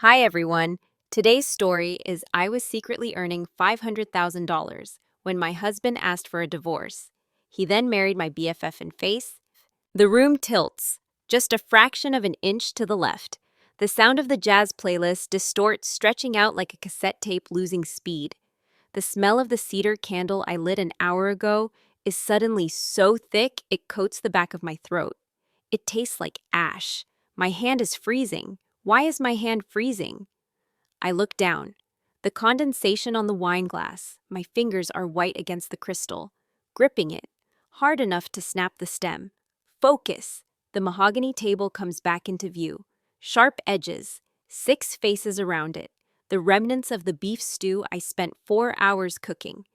Hi, everyone. Today's story is I was secretly earning $500,000 when my husband asked for a divorce. He then married my BFF in face. The room tilts, just a fraction of an inch to the left. The sound of the jazz playlist distorts, stretching out like a cassette tape losing speed. The smell of the cedar candle I lit an hour ago is suddenly so thick it coats the back of my throat. It tastes like ash. My hand is freezing. Why is my hand freezing? I look down. The condensation on the wine glass. My fingers are white against the crystal, gripping it, hard enough to snap the stem. Focus! The mahogany table comes back into view. Sharp edges, 6 faces around it, the remnants of the beef stew I spent 4 hours cooking.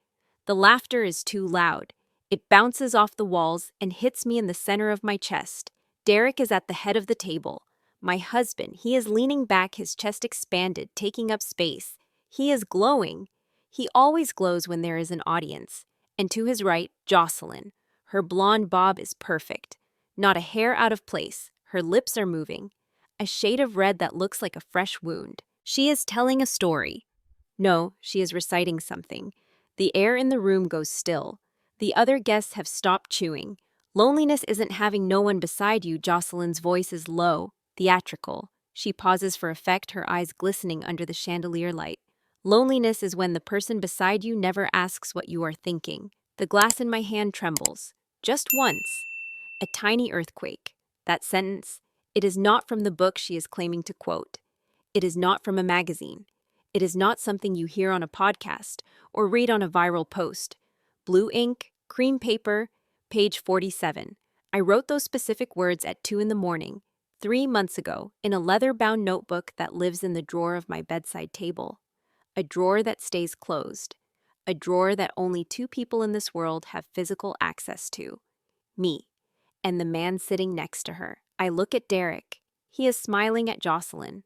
The laughter is too loud. It bounces off the walls and hits me in the center of my chest. Derek is at the head of the table. My husband, he is leaning back, his chest expanded, taking up space. He is glowing. He always glows when there is an audience. And to his right, Jocelyn. Her blonde bob is perfect. Not a hair out of place. Her lips are moving. A shade of red that looks like a fresh wound. She is telling a story. No, she is reciting something. The air in the room goes still. The other guests have stopped chewing. Loneliness isn't having no one beside you. Jocelyn's voice is low, theatrical. She pauses for effect, her eyes glistening under the chandelier light. Loneliness is when the person beside you never asks what you are thinking. The glass in my hand trembles. Just once. A tiny earthquake. That sentence, it is not from the book she is claiming to quote. It is not from a magazine. It is not something you hear on a podcast or read on a viral post. Blue ink, cream paper, page 47. I wrote those specific words at 2 a.m, 3 months ago, in a leather-bound notebook that lives in the drawer of my bedside table. A drawer that stays closed. A drawer that only 2 people in this world have physical access to. Me, and the man sitting next to her. I look at Derek. He is smiling at Jocelyn.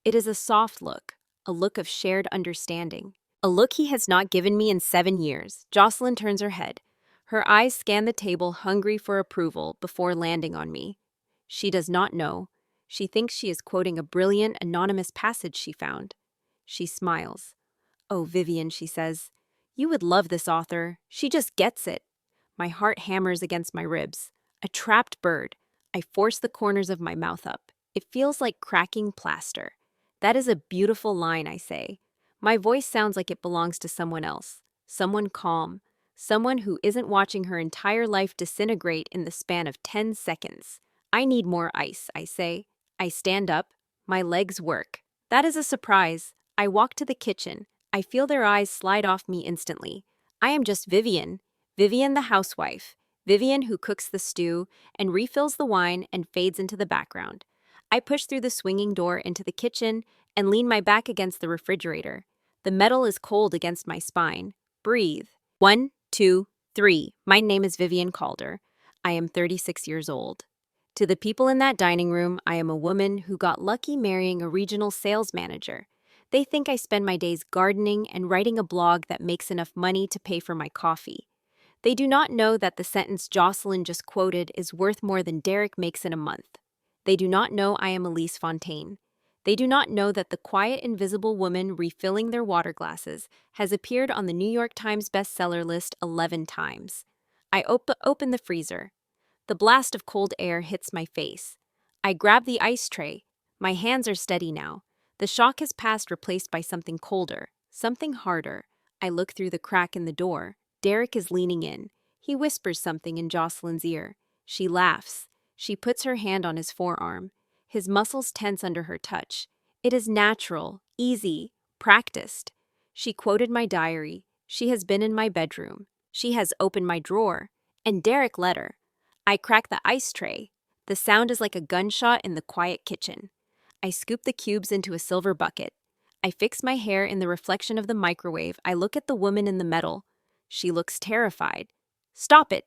It is a soft look, a look of shared understanding. A look he has not given me in 7 years. Jocelyn turns her head. Her eyes scan the table, hungry for approval, before landing on me. She does not know. She thinks she is quoting a brilliant, anonymous passage she found. She smiles. "Oh, Vivian," she says, "you would love this author. She just gets it." My heart hammers against my ribs. A trapped bird. I force the corners of my mouth up. It feels like cracking plaster. "That is a beautiful line," I say. My voice sounds like it belongs to someone else. Someone calm. Someone who isn't watching her entire life disintegrate in the span of 10 seconds. "I need more ice," I say. I stand up. My legs work. That is a surprise. I walk to the kitchen. I feel their eyes slide off me instantly. I am just Vivian. Vivian the housewife. Vivian who cooks the stew and refills the wine and fades into the background. I push through the swinging door into the kitchen and lean my back against the refrigerator. The metal is cold against my spine. Breathe. 1, 2, 3. My name is Vivian Calder. I am 36 years old. To the people in that dining room, I am a woman who got lucky marrying a regional sales manager. They think I spend my days gardening and writing a blog that makes enough money to pay for my coffee. They do not know that the sentence Jocelyn just quoted is worth more than Derek makes in a month. They do not know I am Elise Fontaine. They do not know that the quiet, invisible woman refilling their water glasses has appeared on the New York Times bestseller list 11 times. I open the freezer. The blast of cold air hits my face. I grab the ice tray. My hands are steady now. The shock has passed, replaced by something colder, something harder. I look through the crack in the door. Derek is leaning in. He whispers something in Jocelyn's ear. She laughs. She puts her hand on his forearm. His muscles tense under her touch. It is natural, easy, practiced. She quoted my diary. She has been in my bedroom. She has opened my drawer. And Derek let her. I crack the ice tray. The sound is like a gunshot in the quiet kitchen. I scoop the cubes into a silver bucket. I fix my hair in the reflection of the microwave. I look at the woman in the metal. She looks terrified. "Stop it!"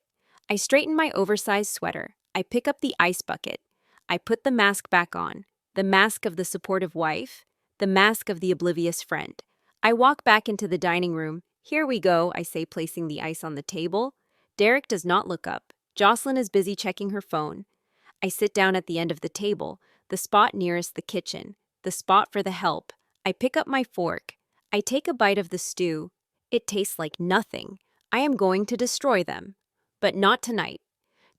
I straighten my oversized sweater. I pick up the ice bucket. I put the mask back on. The mask of the supportive wife. The mask of the oblivious friend. I walk back into the dining room. "Here we go," I say, placing the ice on the table. Derek does not look up. Jocelyn is busy checking her phone. I sit down at the end of the table, the spot nearest the kitchen. the spot for the help. I pick up my fork. I take a bite of the stew. It tastes like nothing. I am going to destroy them. But not tonight.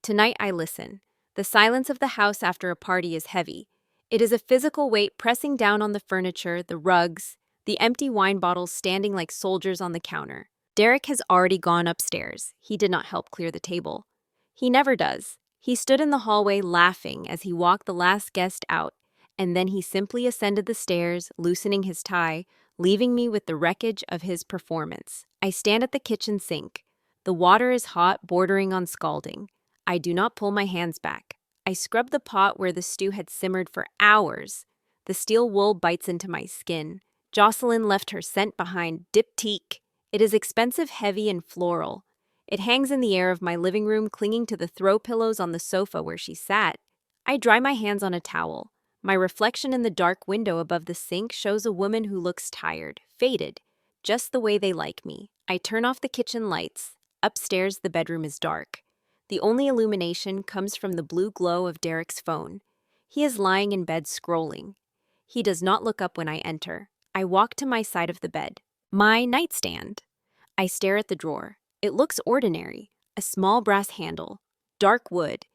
Tonight I listen. The silence of the house after a party is heavy. It is a physical weight pressing down on the furniture, the rugs, the empty wine bottles standing like soldiers on the counter. Derek has already gone upstairs. He did not help clear the table. He never does. He stood in the hallway laughing as he walked the last guest out, and then he simply ascended the stairs, loosening his tie, leaving me with the wreckage of his performance. I stand at the kitchen sink. The water is hot, bordering on scalding. I do not pull my hands back. I scrub the pot where the stew had simmered for hours. The steel wool bites into my skin. Jocelyn left her scent behind. Diptyque. It is expensive, heavy, and floral. It hangs in the air of my living room, clinging to the throw pillows on the sofa where she sat. I dry my hands on a towel. My reflection in the dark window above the sink shows a woman who looks tired, faded, just the way they like me. I turn off the kitchen lights. Upstairs, the bedroom is dark. The only illumination comes from the blue glow of Derek's phone. He is lying in bed scrolling. He does not look up when I enter. I walk to my side of the bed. My nightstand. I stare at the drawer. It looks ordinary. A small brass handle. Dark wood.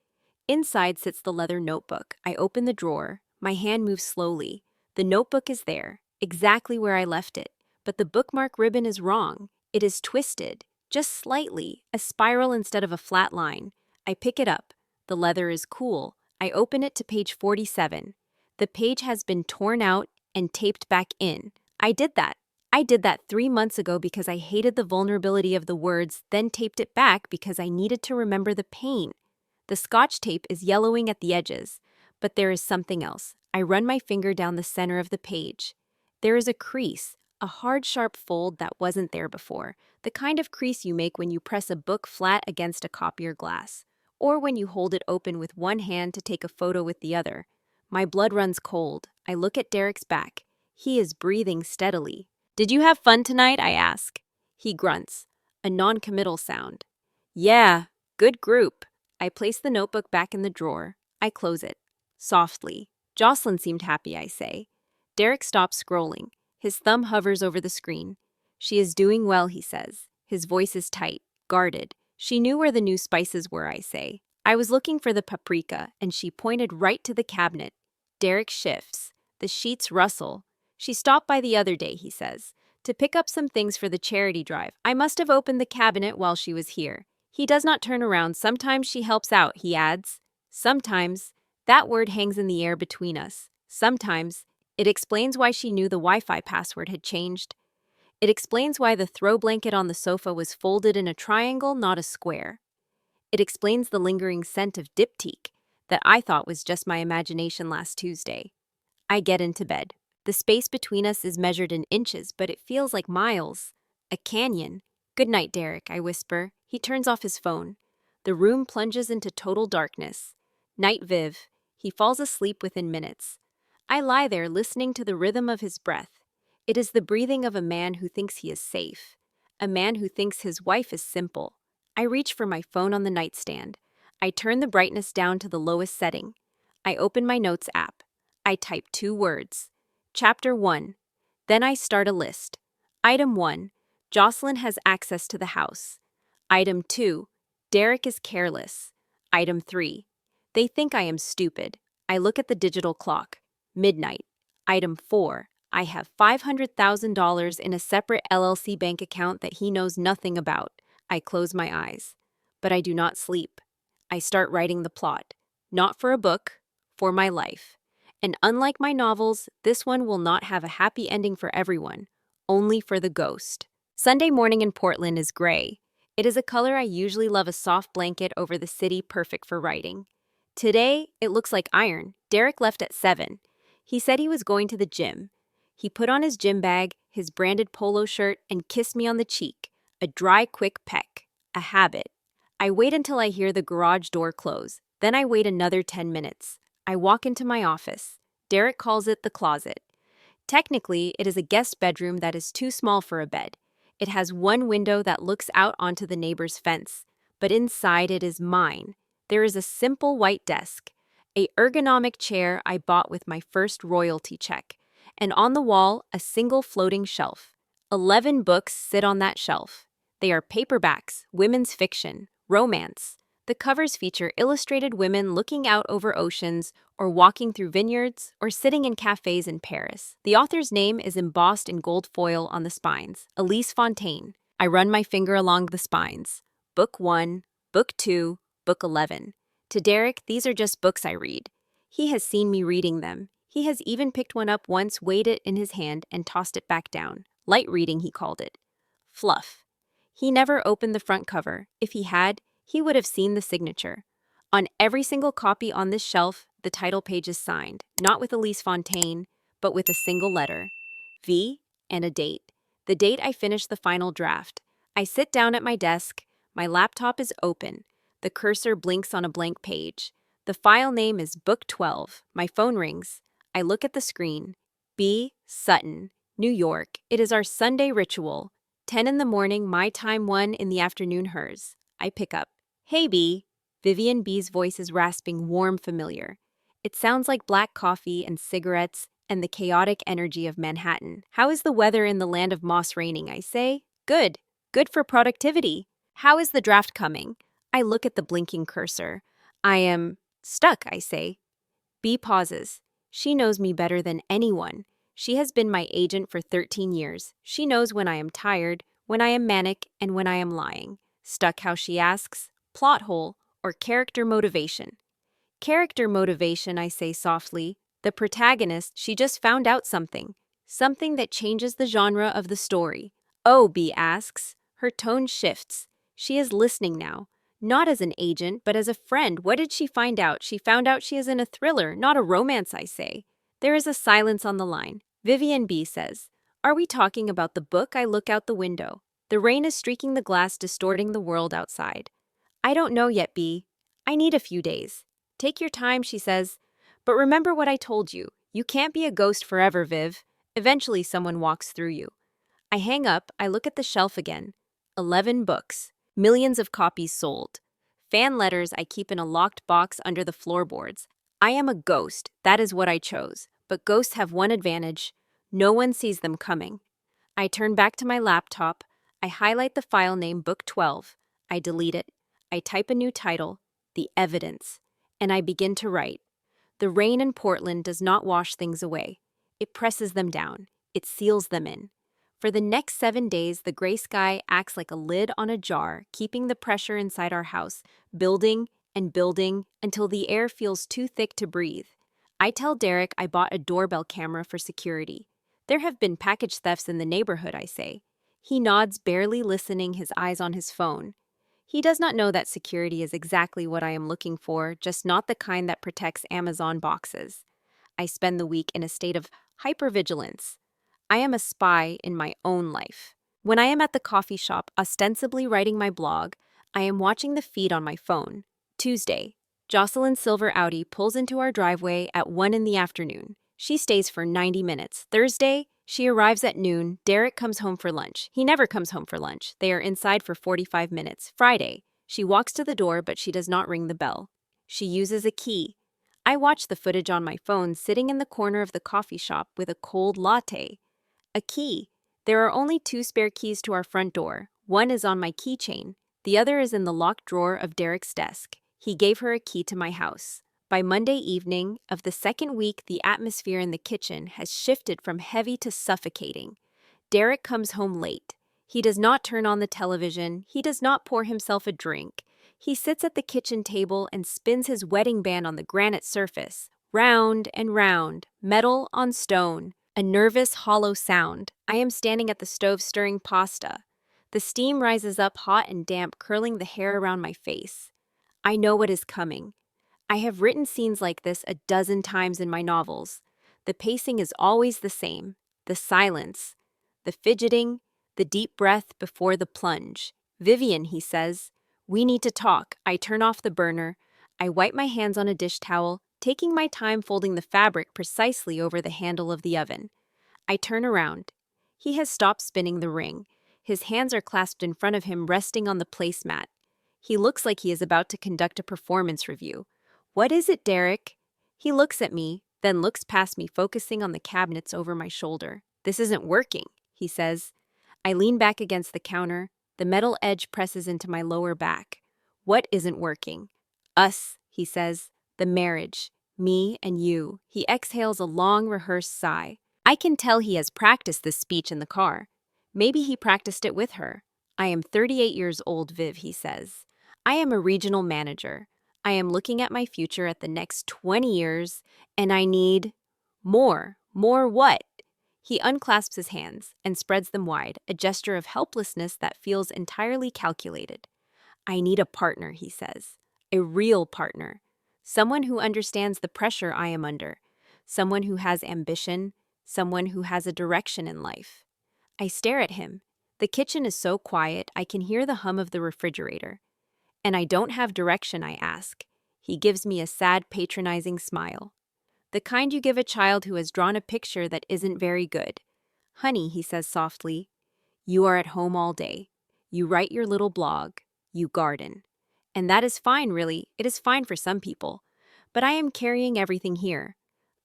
Inside sits the leather notebook. I open the drawer. My hand moves slowly. The notebook is there, exactly where I left it. But the bookmark ribbon is wrong. It is twisted. Just slightly, a spiral instead of a flat line. I pick it up. The leather is cool. I open it to page 47. The page has been torn out and taped back in. I did that 3 months ago because I hated the vulnerability of the words, then taped it back because I needed to remember the pain. The scotch tape is yellowing at the edges, but there is something else. I run my finger down the center of the page. There is a crease, a hard, sharp fold that wasn't there before, the kind of crease you make when you press a book flat against a copier glass, or when you hold it open with one hand to take a photo with the other. My blood runs cold. I look at Derek's back. He is breathing steadily. "Did you have fun tonight?" I ask. He grunts, a non-committal sound. "Yeah, good group." I place the notebook back in the drawer. I close it. Softly. Jocelyn seemed happy, I say. Derek stops scrolling. His thumb hovers over the screen. "She is doing well," he says. His voice is tight, guarded. "She knew where the new spices were," I say. "I was looking for the paprika, and she pointed right to the cabinet." Derek shifts. The sheets rustle. "She stopped by the other day," he says, "to pick up some things for the charity drive. I must have opened the cabinet while she was here." He does not turn around. "Sometimes she helps out," he adds. "Sometimes." That word hangs in the air between us. Sometimes. It explains why she knew the Wi-Fi password had changed. It explains why the throw blanket on the sofa was folded in a triangle, not a square. It explains the lingering scent of diptyque that I thought was just my imagination last Tuesday. I get into bed. The space between us is measured in inches, but it feels like miles. A canyon. "Good night, Derek," I whisper. He turns off his phone. The room plunges into total darkness. "Night, Viv." He falls asleep within minutes. I lie there listening to the rhythm of his breath. It is the breathing of a man who thinks he is safe. A man who thinks his wife is simple. I reach for my phone on the nightstand. I turn the brightness down to the lowest setting. I open my notes app. I type 2 words. Chapter 1. Then I start a list. Item 1. Jocelyn has access to the house. Item 2. Derek is careless. Item 3. They think I am stupid. I look at the digital clock. Midnight. Item 4. I have $500,000 in a separate LLC bank account that he knows nothing about. I close my eyes. But I do not sleep. I start writing the plot. Not for a book, for my life. And unlike my novels, this one will not have a happy ending for everyone, only for the ghost. Sunday morning in Portland is gray. It is a color I usually love, a soft blanket over the city, perfect for writing. Today, it looks like iron. Derek left at 7. He said he was going to the gym. He put on his gym bag, his branded polo shirt, and kissed me on the cheek. A dry, quick peck. A habit. I wait until I hear the garage door close. Then I wait another 10 minutes. I walk into my office. Derek calls it the closet. Technically, it is a guest bedroom that is too small for a bed. It has one window that looks out onto the neighbor's fence, but inside it is mine. There is a simple white desk, a ergonomic chair I bought with my first royalty check, and on the wall, a single floating shelf. 11 books sit on that shelf. They are paperbacks, women's fiction, romance. The covers feature illustrated women looking out over oceans, or walking through vineyards, or sitting in cafes in Paris. The author's name is embossed in gold foil on the spines, Elise Fontaine. I run my finger along the spines. Book 1, Book 2, Book 11. To Derek, these are just books I read. He has seen me reading them. He has even picked one up once, weighed it in his hand, and tossed it back down. Light reading, he called it. Fluff. He never opened the front cover. If he had, he would have seen the signature. On every single copy on this shelf, the title page is signed, not with Elise Fontaine, but with a single letter, V, and a date. The date I finished the final draft. I sit down at my desk. My laptop is open. The cursor blinks on a blank page. The file name is Book 12. My phone rings. I look at the screen. B. Sutton, New York. It is our Sunday ritual. 10 in the morning, my time, 1 in the afternoon, hers. I pick up. Hey, B. Vivian B's voice is rasping, warm, familiar. It sounds like black coffee and cigarettes and the chaotic energy of Manhattan. How is the weather in the land of moss raining, I say? Good. Good for productivity. How is the draft coming? I look at the blinking cursor. I am stuck, I say. B pauses. She knows me better than anyone. She has been my agent for 13 years. She knows when I am tired, when I am manic, and when I am lying. Stuck, how she asks? Plot hole or character motivation? Character motivation, I say softly. The protagonist, she just found out something. Something that changes the genre of the story. Oh, B asks. Her tone shifts. She is listening now. Not as an agent, but as a friend. What did she find out? She found out she is in a thriller, not a romance, I say. There is a silence on the line. Vivian B says, "Are we talking about the book?" I look out the window. The rain is streaking the glass, distorting the world outside. I don't know yet, B. I need a few days. Take your time, she says. But remember what I told you. You can't be a ghost forever, Viv. Eventually someone walks through you. I hang up. I look at the shelf again. 11 books. Millions of copies sold. Fan letters I keep in a locked box under the floorboards. I am a ghost. That is what I chose. But ghosts have one advantage. No one sees them coming. I turn back to my laptop. I highlight the file name Book 12. I delete it. I type a new title, The Evidence, and I begin to write. The rain in Portland does not wash things away. It presses them down. It seals them in. For the next 7 days, the gray sky acts like a lid on a jar, keeping the pressure inside our house, building and building until the air feels too thick to breathe. I tell Derek I bought a doorbell camera for security. There have been package thefts in the neighborhood, I say. He nods, barely listening, his eyes on his phone. He does not know that security is exactly what I am looking for, just not the kind that protects Amazon boxes. I spend the week in a state of hypervigilance. I am a spy in my own life. When I am at the coffee shop, ostensibly writing my blog, I am watching the feed on my phone. Tuesday, Jocelyn's silver Audi pulls into our driveway at 1 in the afternoon. She stays for 90 minutes. Thursday, she arrives at noon. Derek comes home for lunch. He never comes home for lunch. They are inside for 45 minutes. Friday, she walks to the door, but she does not ring the bell. She uses a key. I watch the footage on my phone, sitting in the corner of the coffee shop with a cold latte. A key. There are only 2 spare keys to our front door. One is on my keychain. The other is in the locked drawer of Derek's desk. He gave her a key to my house. By Monday evening of the second week, the atmosphere in the kitchen has shifted from heavy to suffocating. Derek comes home late. He does not turn on the television. He does not pour himself a drink. He sits at the kitchen table and spins his wedding band on the granite surface, round and round, metal on stone, a nervous, hollow sound. I am standing at the stove stirring pasta. The steam rises up hot and damp, curling the hair around my face. I know what is coming. I have written scenes like this a dozen times in my novels. The pacing is always the same. The silence, the fidgeting, the deep breath before the plunge. "Vivian," he says, "we need to talk." I turn off the burner. I wipe my hands on a dish towel, taking my time folding the fabric precisely over the handle of the oven. I turn around. He has stopped spinning the ring. His hands are clasped in front of him, resting on the placemat. He looks like he is about to conduct a performance review. "What is it, Derek?" He looks at me. then looks past me, focusing on the cabinets over my shoulder. This isn't working, he says. I lean back against the counter. The metal edge presses into my lower back. What isn't working? Us, he says. The marriage. Me and you. He exhales a long, rehearsed sigh. I can tell he has practiced this speech in the car. Maybe he practiced it with her. I am 38 years old, Viv, he says. I am a regional manager. I am looking at my future at the next 20 years, and I need more. More what? He unclasps his hands and spreads them wide, a gesture of helplessness that feels entirely calculated. I need a partner, he says. A real partner. Someone who understands the pressure I am under. Someone who has ambition. Someone who has a direction in life. I stare at him. The kitchen is so quiet, I can hear the hum of the refrigerator. And I don't have direction, I ask. He gives me a sad, patronizing smile. The kind you give a child who has drawn a picture that isn't very good. Honey, he says softly, you are at home all day. You write your little blog. You garden. And that is fine, really. It is fine for some people. But I am carrying everything here.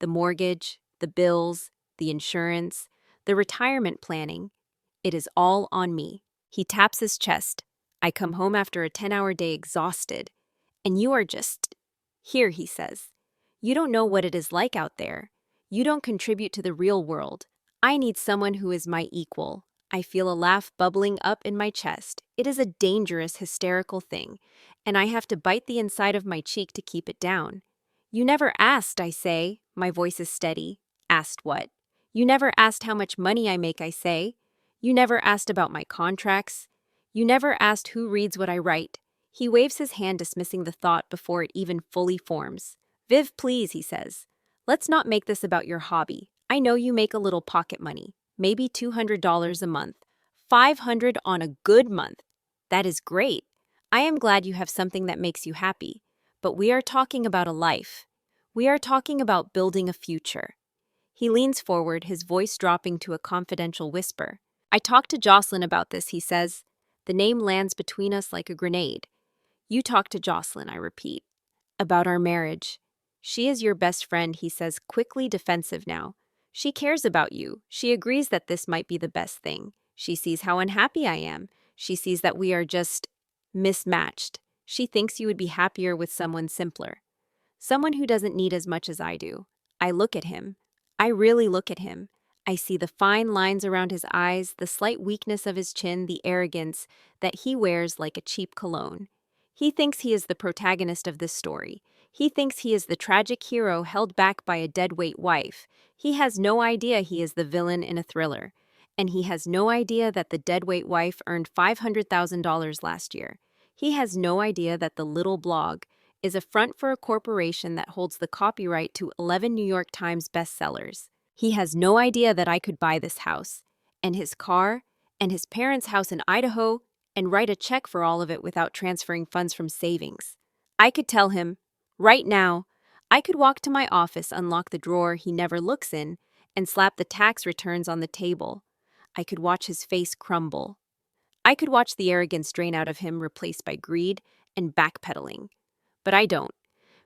The mortgage, the bills, the insurance, the retirement planning. It is all on me. He taps his chest. I come home after a 10-hour day exhausted. And you are just here, he says. You don't know what it is like out there. You don't contribute to the real world. I need someone who is my equal. I feel a laugh bubbling up in my chest. It is a dangerous, hysterical thing, and I have to bite the inside of my cheek to keep it down. You never asked, I say. My voice is steady. Asked what? You never asked how much money I make, I say. You never asked about my contracts. You never asked who reads what I write. He waves his hand, dismissing the thought before it even fully forms. Viv, please, he says. Let's not make this about your hobby. I know you make a little pocket money, maybe $200 a month, $500 on a good month. That is great. I am glad you have something that makes you happy. But we are talking about a life. We are talking about building a future. He leans forward, his voice dropping to a confidential whisper. I talked to Jocelyn about this, he says. The name lands between us like a grenade. You talked to Jocelyn, I repeat. About our marriage. She is your best friend, he says, quickly defensive now. She cares about you. She agrees that this might be the best thing. She sees how unhappy I am. She sees that we are just mismatched. She thinks you would be happier with someone simpler. Someone who doesn't need as much as I do. I look at him. I really look at him. I see the fine lines around his eyes, the slight weakness of his chin, the arrogance that he wears like a cheap cologne. He thinks he is the protagonist of this story. He thinks he is the tragic hero held back by a deadweight wife. He has no idea he is the villain in a thriller. And he has no idea that the deadweight wife earned $500,000 last year. He has no idea that the little blog is a front for a corporation that holds the copyright to 11 New York Times bestsellers. He has no idea that I could buy this house, and his car, and his parents' house in Idaho, and write a check for all of it without transferring funds from savings. I could tell him, right now, I could walk to my office, unlock the drawer he never looks in, and slap the tax returns on the table. I could watch his face crumble. I could watch the arrogance drain out of him, replaced by greed and backpedaling. But I don't,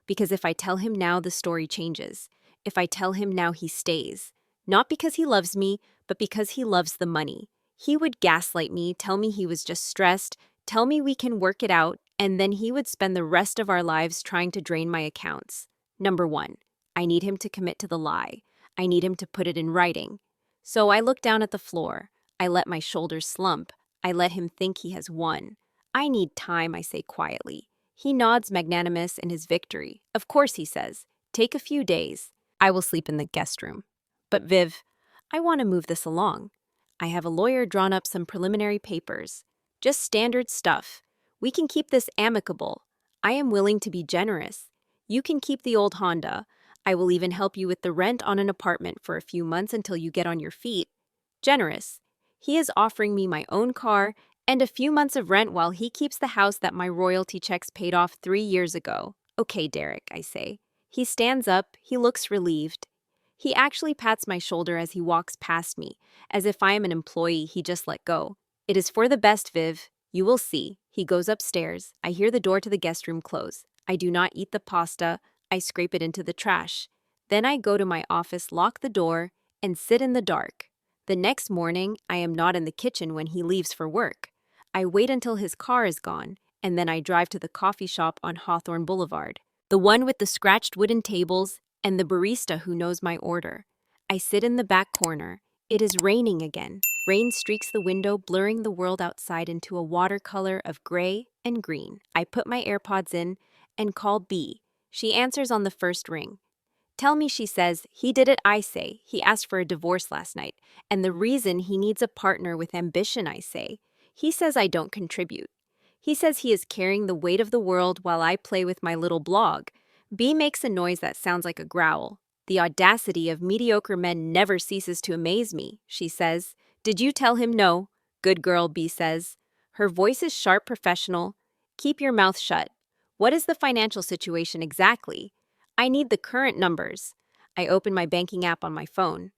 because if I tell him now, the story changes. If I tell him now, he stays. Not because he loves me, but because he loves the money. He would gaslight me, tell me he was just stressed, tell me we can work it out, and then he would spend the rest of our lives trying to drain my accounts. Number one, I need him to commit to the lie. I need him to put it in writing. So I look down at the floor. I let my shoulders slump. I let him think he has won. I need time, I say quietly. He nods, magnanimous in his victory. Of course, he says. Take a few days. I will sleep in the guest room. But Viv, I want to move this along. I have a lawyer drawn up some preliminary papers. Just standard stuff. We can keep this amicable. I am willing to be generous. You can keep the old Honda. I will even help you with the rent on an apartment for a few months until you get on your feet. Generous. He is offering me my own car and a few months of rent while he keeps the house that my royalty checks paid off 3 years ago. Okay, Derek, I say. He stands up. He looks relieved. He actually pats my shoulder as he walks past me, as if I am an employee he just let go. It is for the best, Viv. You will see. He goes upstairs. I hear the door to the guest room close. I do not eat the pasta. I scrape it into the trash. Then I go to my office, lock the door, and sit in the dark. The next morning, I am not in the kitchen when he leaves for work. I wait until his car is gone, and then I drive to the coffee shop on Hawthorne Boulevard, the one with the scratched wooden tables and the barista who knows my order. I sit in the back corner. It is raining again. Rain streaks the window, blurring the world outside into a watercolor of gray and green. I put my AirPods in and call B. She answers on the first ring. Tell me, she says. He did it, I say. He asked for a divorce last night, and the reason he needs a partner with ambition, I say. He says I don't contribute. He says he is carrying the weight of the world while I play with my little blog. B makes a noise that sounds like a growl. The audacity of mediocre men never ceases to amaze me, she says. Did you tell him no? Good girl, B says. Her voice is sharp, professional. Keep your mouth shut. What is the financial situation exactly? I need the current numbers. I open my banking app on my phone.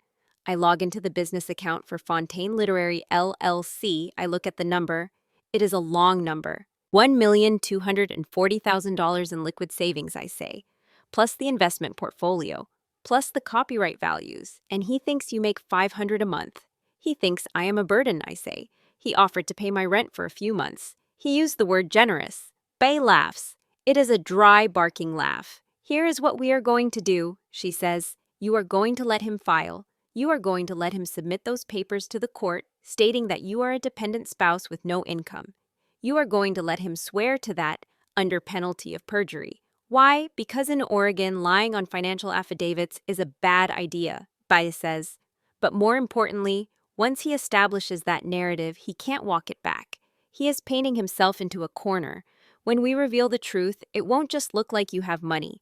I log into the business account for Fontaine Literary LLC. I look at the number. It is a long number. $1,240,000 in liquid savings, I say, plus the investment portfolio, plus the copyright values, and he thinks you make $500 a month. He thinks I am a burden, I say. He offered to pay my rent for a few months. He used the word generous. Bay laughs. It is a dry, barking laugh. Here is what we are going to do, she says. You are going to let him file. You are going to let him submit those papers to the court, stating that you are a dependent spouse with no income. You are going to let him swear to that under penalty of perjury. Why? Because in Oregon, lying on financial affidavits is a bad idea, Baez says. But more importantly, once he establishes that narrative, he can't walk it back. He is painting himself into a corner. When we reveal the truth, it won't just look like you have money.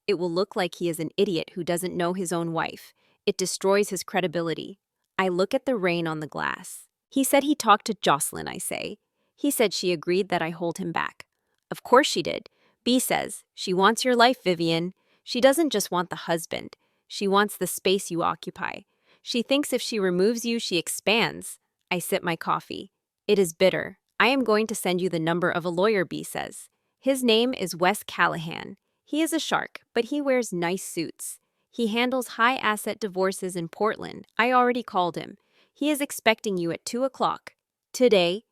It will look like he is an idiot who doesn't know his own wife. It destroys his credibility. I look at the rain on the glass. He said he talked to Jocelyn, I say. He said she agreed that I hold him back. Of course she did. B says, she wants your life, Vivian. She doesn't just want the husband. She wants the space you occupy. She thinks if she removes you, she expands. I sip my coffee. It is bitter. I am going to send you the number of a lawyer, B says. His name is Wes Callahan. He is a shark, but he wears nice suits. He handles high-asset divorces in Portland. I already called him. He is expecting you at 2 o'clock. Today,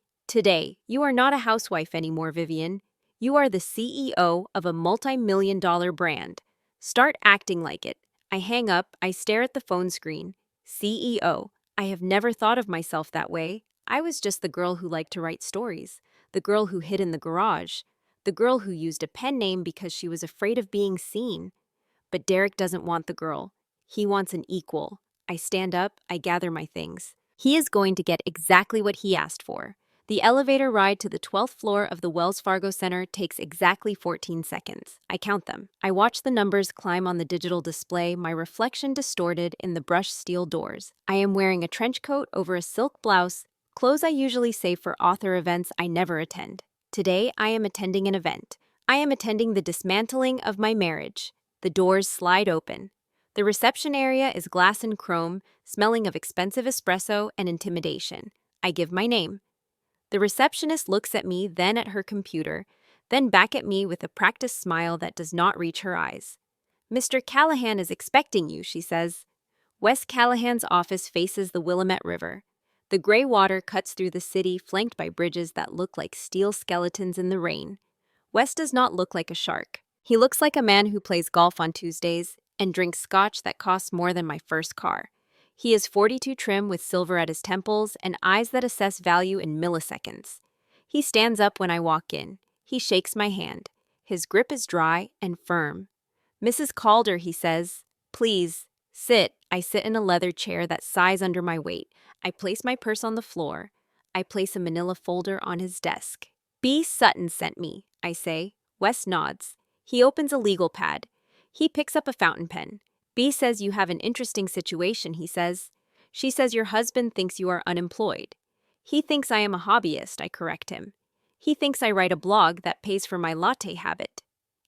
you are not a housewife anymore, Vivian. You are the CEO of a multi-million-dollar brand. Start acting like it. I hang up. I stare at the phone screen. CEO. I have never thought of myself that way. I was just the girl who liked to write stories, the girl who hid in the garage, the girl who used a pen name because she was afraid of being seen. But Derek doesn't want the girl. He wants an equal. I stand up. I gather my things. He is going to get exactly what he asked for. The elevator ride to the 12th floor of the Wells Fargo Center takes exactly 14 seconds. I count them. I watch the numbers climb on the digital display, my reflection distorted in the brushed steel doors. I am wearing a trench coat over a silk blouse, clothes I usually save for author events I never attend. Today, I am attending an event. I am attending the dismantling of my marriage. The doors slide open. The reception area is glass and chrome, smelling of expensive espresso and intimidation. I give my name. The receptionist looks at me, then at her computer, then back at me with a practiced smile that does not reach her eyes. Mr. Callahan is expecting you, she says. Wes Callahan's office faces the Willamette River. The gray water cuts through the city, flanked by bridges that look like steel skeletons in the rain. Wes does not look like a shark. He looks like a man who plays golf on Tuesdays and drinks scotch that costs more than my first car. He is 42 trim with silver at his temples and eyes that assess value in milliseconds. He stands up when I walk in. He shakes my hand. His grip is dry and firm. Mrs. Calder, he says, please, sit. I sit in a leather chair that sighs under my weight. I place my purse on the floor. I place a manila folder on his desk. B. Sutton sent me, I say. Wes nods. He opens a legal pad. He picks up a fountain pen. B says you have an interesting situation, he says. She says your husband thinks you are unemployed. He thinks I am a hobbyist, I correct him. He thinks I write a blog that pays for my latte habit.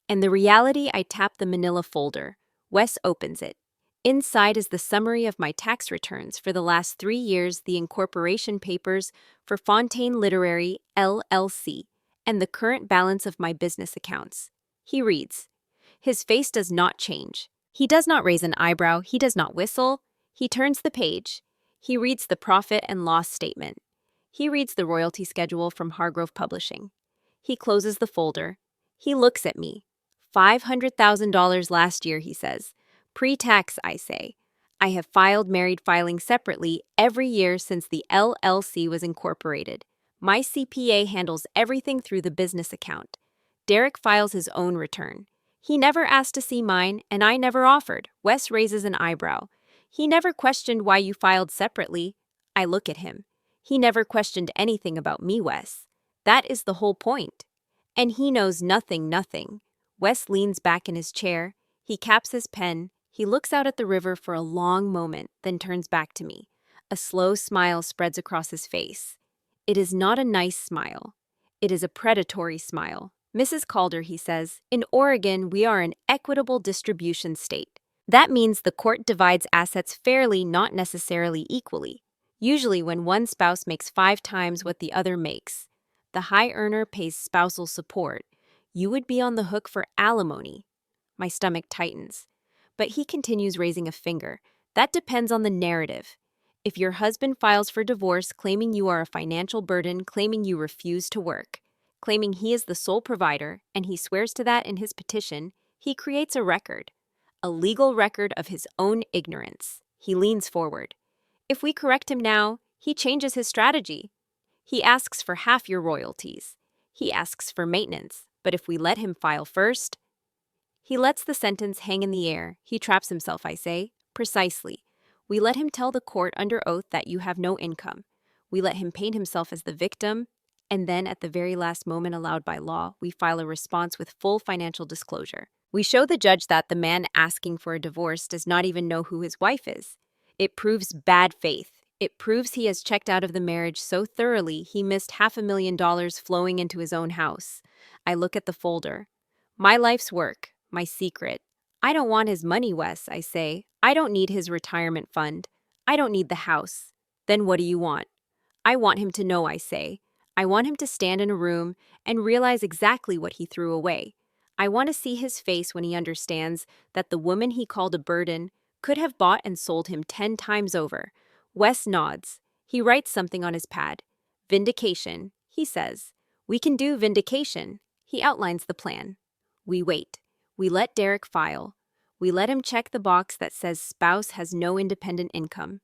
And the reality, I tap the manila folder. Wes opens it. Inside is the summary of my tax returns for the last 3 years, the incorporation papers for Fontaine Literary LLC, and the current balance of my business accounts. He reads. His face does not change. He does not raise an eyebrow, he does not whistle. He turns the page. He reads the profit and loss statement. He reads the royalty schedule from Hargrove Publishing. He closes the folder. He looks at me. $500,000 last year, he says. Pre-tax, I say. I have filed married filing separately every year since the LLC was incorporated. My CPA handles everything through the business account. Derek files his own return. He never asked to see mine, and I never offered. Wes raises an eyebrow. He never questioned why you filed separately. I look at him. He never questioned anything about me, Wes. That is the whole point. And he knows nothing. Wes leans back in his chair. He caps his pen. He looks out at the river for a long moment, then turns back to me. A slow smile spreads across his face. It is not a nice smile. It is a predatory smile. Mrs. Calder, he says, in Oregon, we are an equitable distribution state. That means the court divides assets fairly, not necessarily equally. Usually when one spouse makes 5 times what the other makes, the high earner pays spousal support. You would be on the hook for alimony. My stomach tightens. But he continues raising a finger. That depends on the narrative. If your husband files for divorce claiming you are a financial burden, claiming you refuse to work, claiming he is the sole provider, and he swears to that in his petition, he creates a record. A legal record of his own ignorance. He leans forward. If we correct him now, he changes his strategy. He asks for half your royalties. He asks for maintenance. But if we let him file first... He lets the sentence hang in the air. He traps himself, I say. Precisely. We let him tell the court under oath that you have no income. We let him paint himself as the victim, and then at the very last moment allowed by law, we file a response with full financial disclosure. We show the judge that the man asking for a divorce does not even know who his wife is. It proves bad faith. It proves he has checked out of the marriage so thoroughly he missed $500,000 flowing into his own house. I look at the folder. My life's work, my secret. I don't want his money, Wes, I say. I don't need his retirement fund. I don't need the house. Then what do you want? I want him to know, I say. I want him to stand in a room and realize exactly what he threw away. I want to see his face when he understands that the woman he called a burden could have bought and sold him 10 times over. Wes nods. He writes something on his pad. Vindication, he says. We can do vindication. He outlines the plan. We wait. We let Derek file. We let him check the box that says spouse has no independent income.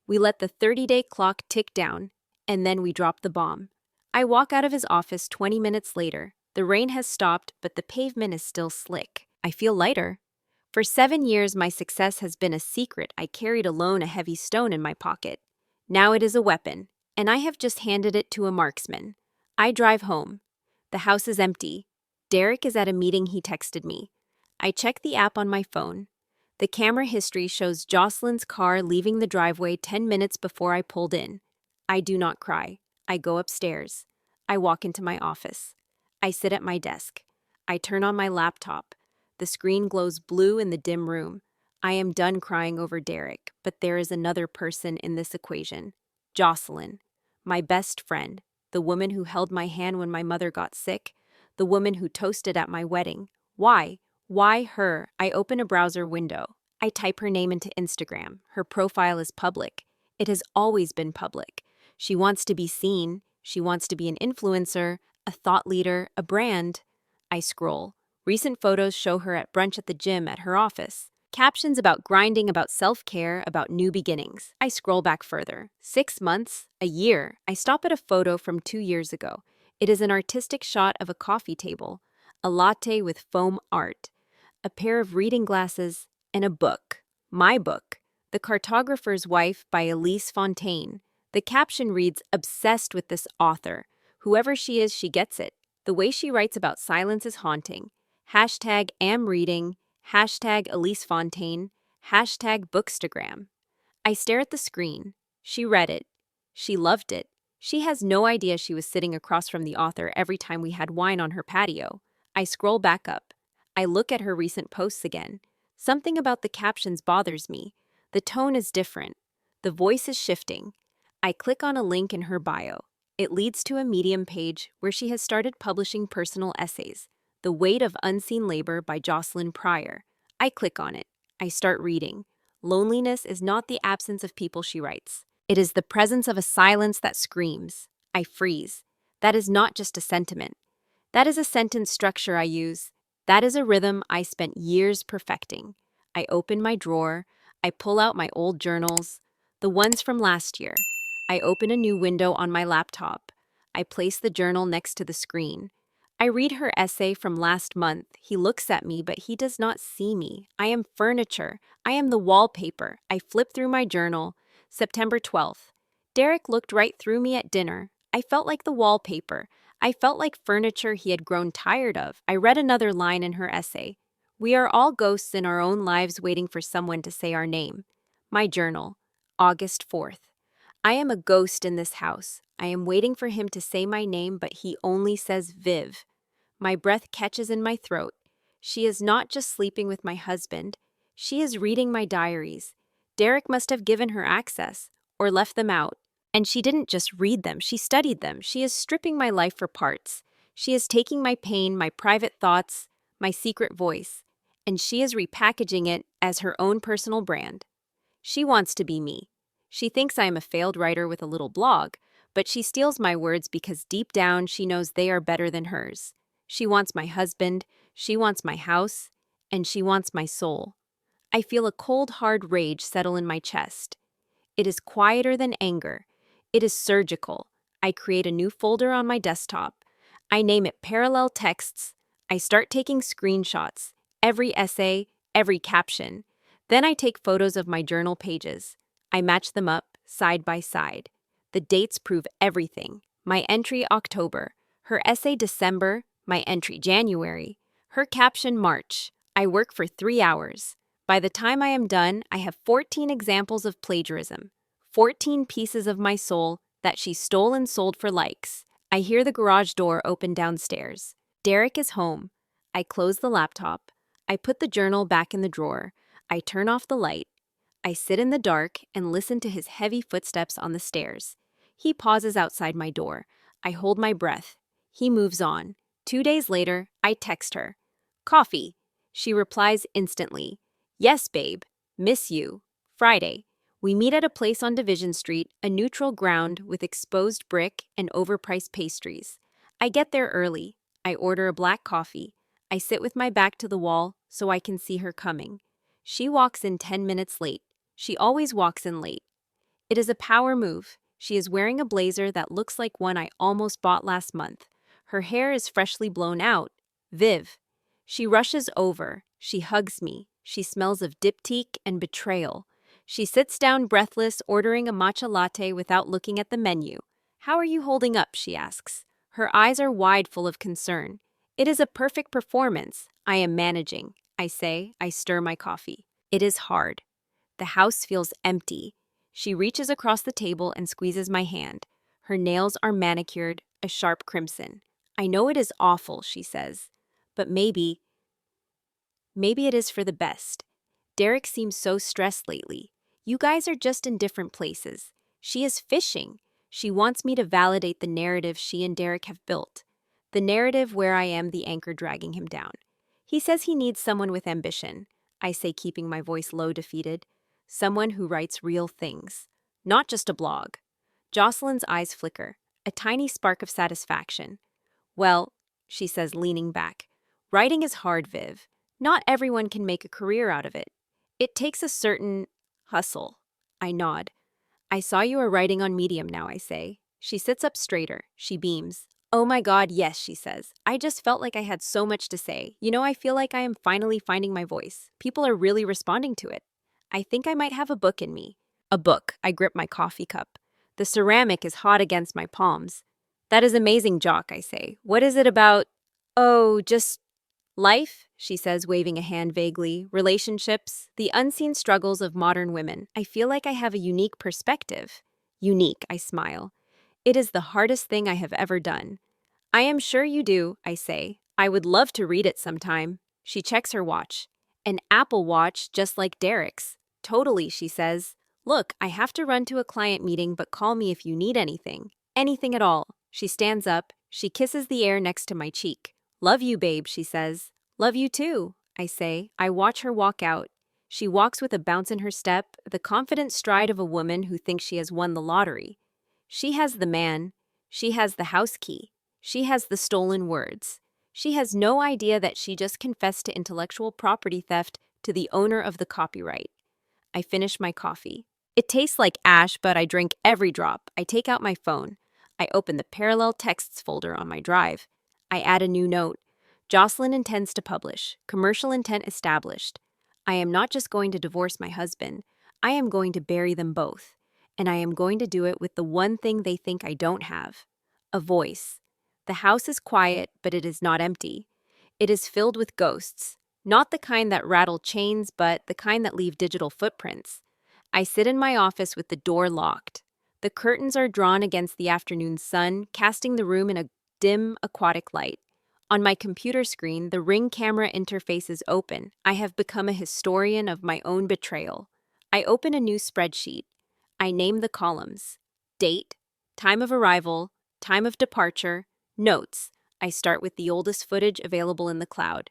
We let the 30-day clock tick down, and then we drop the bomb. I walk out of his office 20 minutes later. The rain has stopped, but the pavement is still slick. I feel lighter. For 7 years, my success has been a secret. I carried alone a heavy stone in my pocket. Now it is a weapon, and I have just handed it to a marksman. I drive home. The house is empty. Derek is at a meeting he texted me. I check the app on my phone. The camera history shows Jocelyn's car leaving the driveway 10 minutes before I pulled in. I do not cry. I go upstairs. I walk into my office. I sit at my desk. I turn on my laptop. The screen glows blue in the dim room. I am done crying over Derek, but there is another person in this equation. Jocelyn, my best friend, the woman who held my hand when my mother got sick, the woman who toasted at my wedding. Why? Why her? I open a browser window. I type her name into Instagram. Her profile is public. It has always been public. She wants to be seen. She wants to be an influencer, a thought leader, a brand. I scroll. Recent photos show her at brunch at the gym at her office. Captions about grinding, about self-care, about new beginnings. I scroll back further. 6 months, a year. I stop at a photo from 2 years ago. It is an artistic shot of a coffee table, a latte with foam art, a pair of reading glasses, and a book. My book, The Cartographer's Wife by Elise Fontaine. The caption reads, "Obsessed with this author. Whoever she is, she gets it. The way she writes about silence is haunting. Hashtag am reading, hashtag Elise Fontaine, hashtag bookstagram." I stare at the screen. She read it. She loved it. She has no idea she was sitting across from the author every time we had wine on her patio. I scroll back up. I look at her recent posts again. Something about the captions bothers me. The tone is different. The voice is shifting. I click on a link in her bio. It leads to a Medium page where she has started publishing personal essays. The Weight of Unseen Labor by Jocelyn Pryor. I click on it. I start reading. Loneliness is not the absence of people, she writes. It is the presence of a silence that screams. I freeze. That is not just a sentiment. That is a sentence structure I use. That is a rhythm I spent years perfecting. I open my drawer. I pull out my old journals, the ones from last year. I open a new window on my laptop. I place the journal next to the screen. I read her essay from last month. He looks at me, but he does not see me. I am furniture. I am the wallpaper. I flip through my journal. September 12th. Derek looked right through me at dinner. I felt like the wallpaper. I felt like furniture he had grown tired of. I read another line in her essay. We are all ghosts in our own lives waiting for someone to say our name. My journal, August 4th. I am a ghost in this house. I am waiting for him to say my name, but he only says Viv. My breath catches in my throat. She is not just sleeping with my husband. She is reading my diaries. Derek must have given her access, or left them out. And she didn't just read them, she studied them. She is stripping my life for parts. She is taking my pain, my private thoughts, my secret voice, and she is repackaging it as her own personal brand. She wants to be me. She thinks I am a failed writer with a little blog, but she steals my words because deep down she knows they are better than hers. She wants my husband, she wants my house, and she wants my soul. I feel a cold, hard rage settle in my chest. It is quieter than anger. It is surgical. I create a new folder on my desktop. I name it Parallel Texts. I start taking screenshots, every essay, every caption. Then I take photos of my journal pages. I match them up, side by side. The dates prove everything. My entry October, her essay December, my entry January, her caption March. I work for 3 hours. By the time I am done, I have 14 examples of plagiarism. 14 pieces of my soul that she stole and sold for likes. I hear the garage door open downstairs. Derek is home. I close the laptop. I put the journal back in the drawer. I turn off the light. I sit in the dark and listen to his heavy footsteps on the stairs. He pauses outside my door. I hold my breath. He moves on. 2 days later, I text her. Coffee. She replies instantly. Yes, babe. Miss you. Friday. We meet at a place on Division Street, a neutral ground with exposed brick and overpriced pastries. I get there early. I order a black coffee. I sit with my back to the wall so I can see her coming. She walks in 10 minutes late. She always walks in late. It is a power move. She is wearing a blazer that looks like one I almost bought last month. Her hair is freshly blown out. Viv. She rushes over. She hugs me. She smells of diptyque and betrayal. She sits down breathless, ordering a matcha latte without looking at the menu. How are you holding up? She asks. Her eyes are wide, full of concern. It is a perfect performance. I am managing. I say. I stir my coffee. It is hard. The house feels empty. She reaches across the table and squeezes my hand. Her nails are manicured, a sharp crimson. I know it is awful, she says. But maybe it is for the best. Derek seems so stressed lately. You guys are just in different places. She is fishing. She wants me to validate the narrative she and Derek have built. The narrative where I am the anchor dragging him down. He says he needs someone with ambition. I say, keeping my voice low, defeated. Someone who writes real things. Not just a blog. Jocelyn's eyes flicker, a tiny spark of satisfaction. Well, she says, leaning back. Writing is hard, Viv. Not everyone can make a career out of it. It takes a certain hustle. I nod. I saw you are writing on Medium now, I say. She sits up straighter. She beams. Oh my God, yes, she says. I just felt like I had so much to say. I feel like I am finally finding my voice. People are really responding to it. I think I might have a book in me. A book. I grip my coffee cup. The ceramic is hot against my palms. That is amazing, Jock, I say. What is it about? Oh, just life, she says, waving a hand vaguely. Relationships, the unseen struggles of modern women. I feel like I have a unique perspective. Unique, I smile. It is the hardest thing I have ever done. I am sure you do, I say. I would love to read it sometime. She checks her watch. An Apple Watch just like Derek's. Totally, she says. Look, I have to run to a client meeting, but call me if you need anything. Anything at all. She stands up. She kisses the air next to my cheek. Love you, babe, she says. Love you too, I say. I watch her walk out. She walks with a bounce in her step, the confident stride of a woman who thinks she has won the lottery. She has the man. She has the house key. She has the stolen words. She has no idea that she just confessed to intellectual property theft to the owner of the copyright. I finish my coffee. It tastes like ash, but I drink every drop. I take out my phone. I open the parallel texts folder on my drive. I add a new note. Jocelyn intends to publish. Commercial intent established. I am not just going to divorce my husband. I am going to bury them both. And I am going to do it with the one thing they think I don't have: a voice. The house is quiet, but it is not empty. It is filled with ghosts. Not the kind that rattle chains, but the kind that leave digital footprints. I sit in my office with the door locked. The curtains are drawn against the afternoon sun, casting the room in a dim, aquatic light. On my computer screen, the Ring camera interface is open. I have become a historian of my own betrayal. I open a new spreadsheet. I name the columns: date, time of arrival, time of departure, notes. I start with the oldest footage available in the cloud.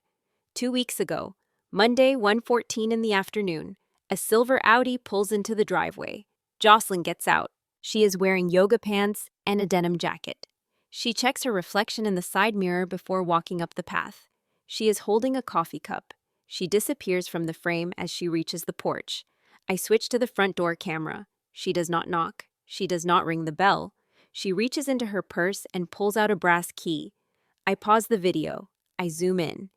2 weeks ago, Monday, 1:14 in the afternoon, a silver Audi pulls into the driveway. Jocelyn gets out. She is wearing yoga pants and a denim jacket. She checks her reflection in the side mirror before walking up the path. She is holding a coffee cup. She disappears from the frame as she reaches the porch. I switch to the front door camera. She does not knock. She does not ring the bell. She reaches into her purse and pulls out a brass key. I pause the video. I zoom in.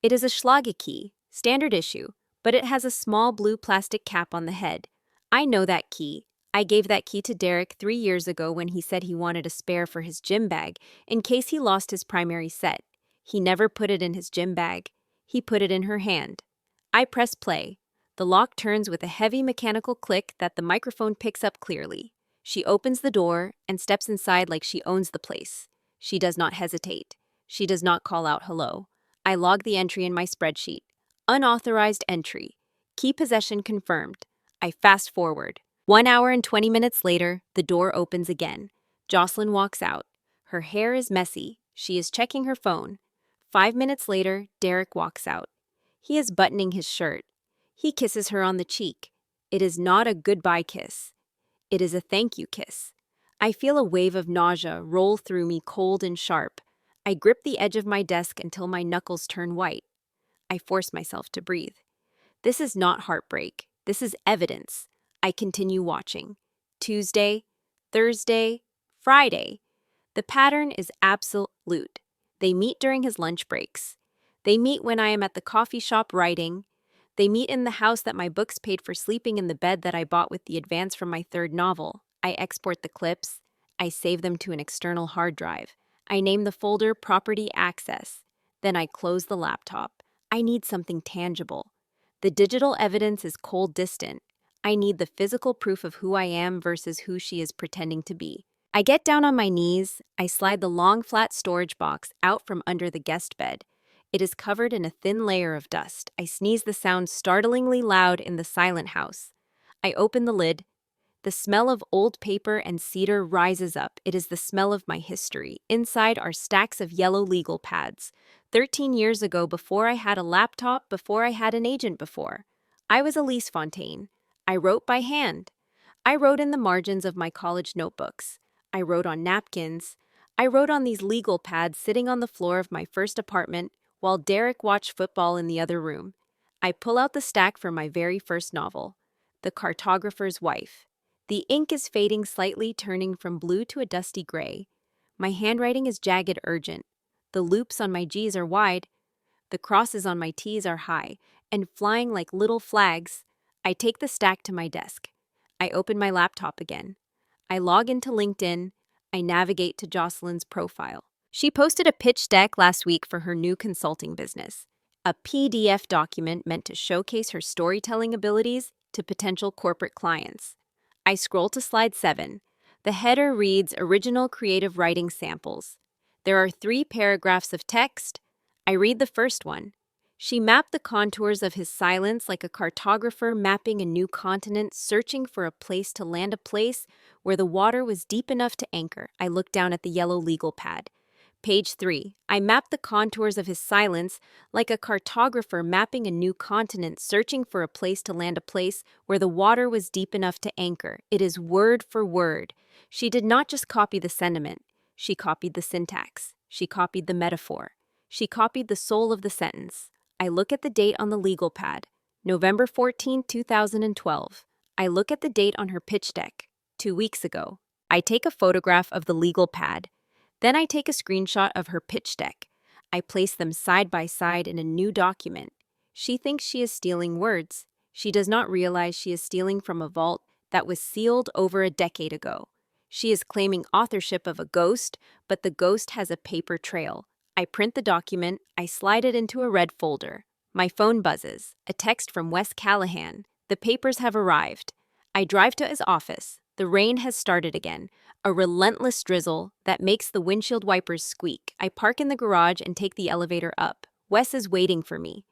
It is a Schlage key, standard issue, but it has a small blue plastic cap on the head. I know that key. I gave that key to Derek 3 years ago when he said he wanted a spare for his gym bag in case he lost his primary set. He never put it in his gym bag. He put it in her hand. I press play. The lock turns with a heavy mechanical click that the microphone picks up clearly. She opens the door and steps inside like she owns the place. She does not hesitate. She does not call out hello. I log the entry in my spreadsheet. Unauthorized entry. Key possession confirmed. I fast forward. 1 hour and 20 minutes later, the door opens again. Jocelyn walks out. Her hair is messy. She is checking her phone. 5 minutes later, Derek walks out. He is buttoning his shirt. He kisses her on the cheek. It is not a goodbye kiss. It is a thank you kiss. I feel a wave of nausea roll through me, cold and sharp. I grip the edge of my desk until my knuckles turn white. I force myself to breathe. This is not heartbreak. This is evidence. I continue watching. Tuesday, Thursday, Friday. The pattern is absolute. They meet during his lunch breaks. They meet when I am at the coffee shop writing. They meet in the house that my books paid for, sleeping in the bed that I bought with the advance from my third novel. I export the clips. I save them to an external hard drive. I name the folder Property Access. Then I close the laptop. I need something tangible. The digital evidence is cold distant. I need the physical proof of who I am versus who she is pretending to be. I get down on my knees. I slide the long, flat storage box out from under the guest bed. It is covered in a thin layer of dust. I sneeze, the sound startlingly loud in the silent house. I open the lid. The smell of old paper and cedar rises up. It is the smell of my history. Inside are stacks of yellow legal pads. 13 years ago, before I had a laptop, before I had an agent before. I was Elise Fontaine. I wrote by hand. I wrote in the margins of my college notebooks. I wrote on napkins. I wrote on these legal pads sitting on the floor of my first apartment while Derek watched football in the other room. I pull out the stack from my very first novel, The Cartographer's Wife. The ink is fading slightly, turning from blue to a dusty gray. My handwriting is jagged, urgent. The loops on my G's are wide. The crosses on my T's are high and flying like little flags. I take the stack to my desk. I open my laptop again. I log into LinkedIn. I navigate to Jocelyn's profile. She posted a pitch deck last week for her new consulting business, a PDF document meant to showcase her storytelling abilities to potential corporate clients. I scroll to slide 7. The header reads Original Creative Writing Samples. There are 3 paragraphs of text. I read the first one. She mapped the contours of his silence like a cartographer mapping a new continent, searching for a place to land, a place where the water was deep enough to anchor. I looked down at the yellow legal pad. Page 3. I mapped the contours of his silence like a cartographer mapping a new continent, searching for a place to land, a place where the water was deep enough to anchor. It is word for word. She did not just copy the sentiment, she copied the syntax. She copied the metaphor. She copied the soul of the sentence. I look at the date on the legal pad, November 14, 2012. I look at the date on her pitch deck, 2 weeks ago. I take a photograph of the legal pad. Then I take a screenshot of her pitch deck. I place them side by side in a new document. She thinks she is stealing words. She does not realize she is stealing from a vault that was sealed over a decade ago. She is claiming authorship of a ghost, but the ghost has a paper trail. I print the document. I slide it into a red folder. My phone buzzes. A text from Wes Callahan. The papers have arrived. I drive to his office. The rain has started again. A relentless drizzle that makes the windshield wipers squeak. I park in the garage and take the elevator up. Wes is waiting for me.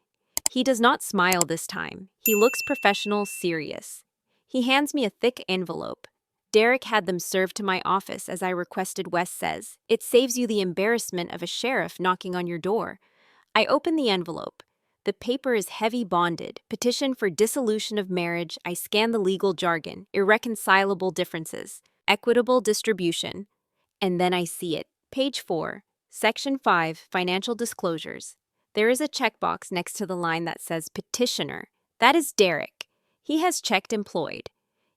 He does not smile this time. He looks professional, serious. He hands me a thick envelope. Derek had them served to my office as I requested, Wes says. It saves you the embarrassment of a sheriff knocking on your door. I open the envelope. The paper is heavy bonded. Petition for dissolution of marriage. I scan the legal jargon. Irreconcilable differences. Equitable distribution. And then I see it. Page 4, Section 5, Financial Disclosures. There is a checkbox next to the line that says petitioner. That is Derek. He has checked employed.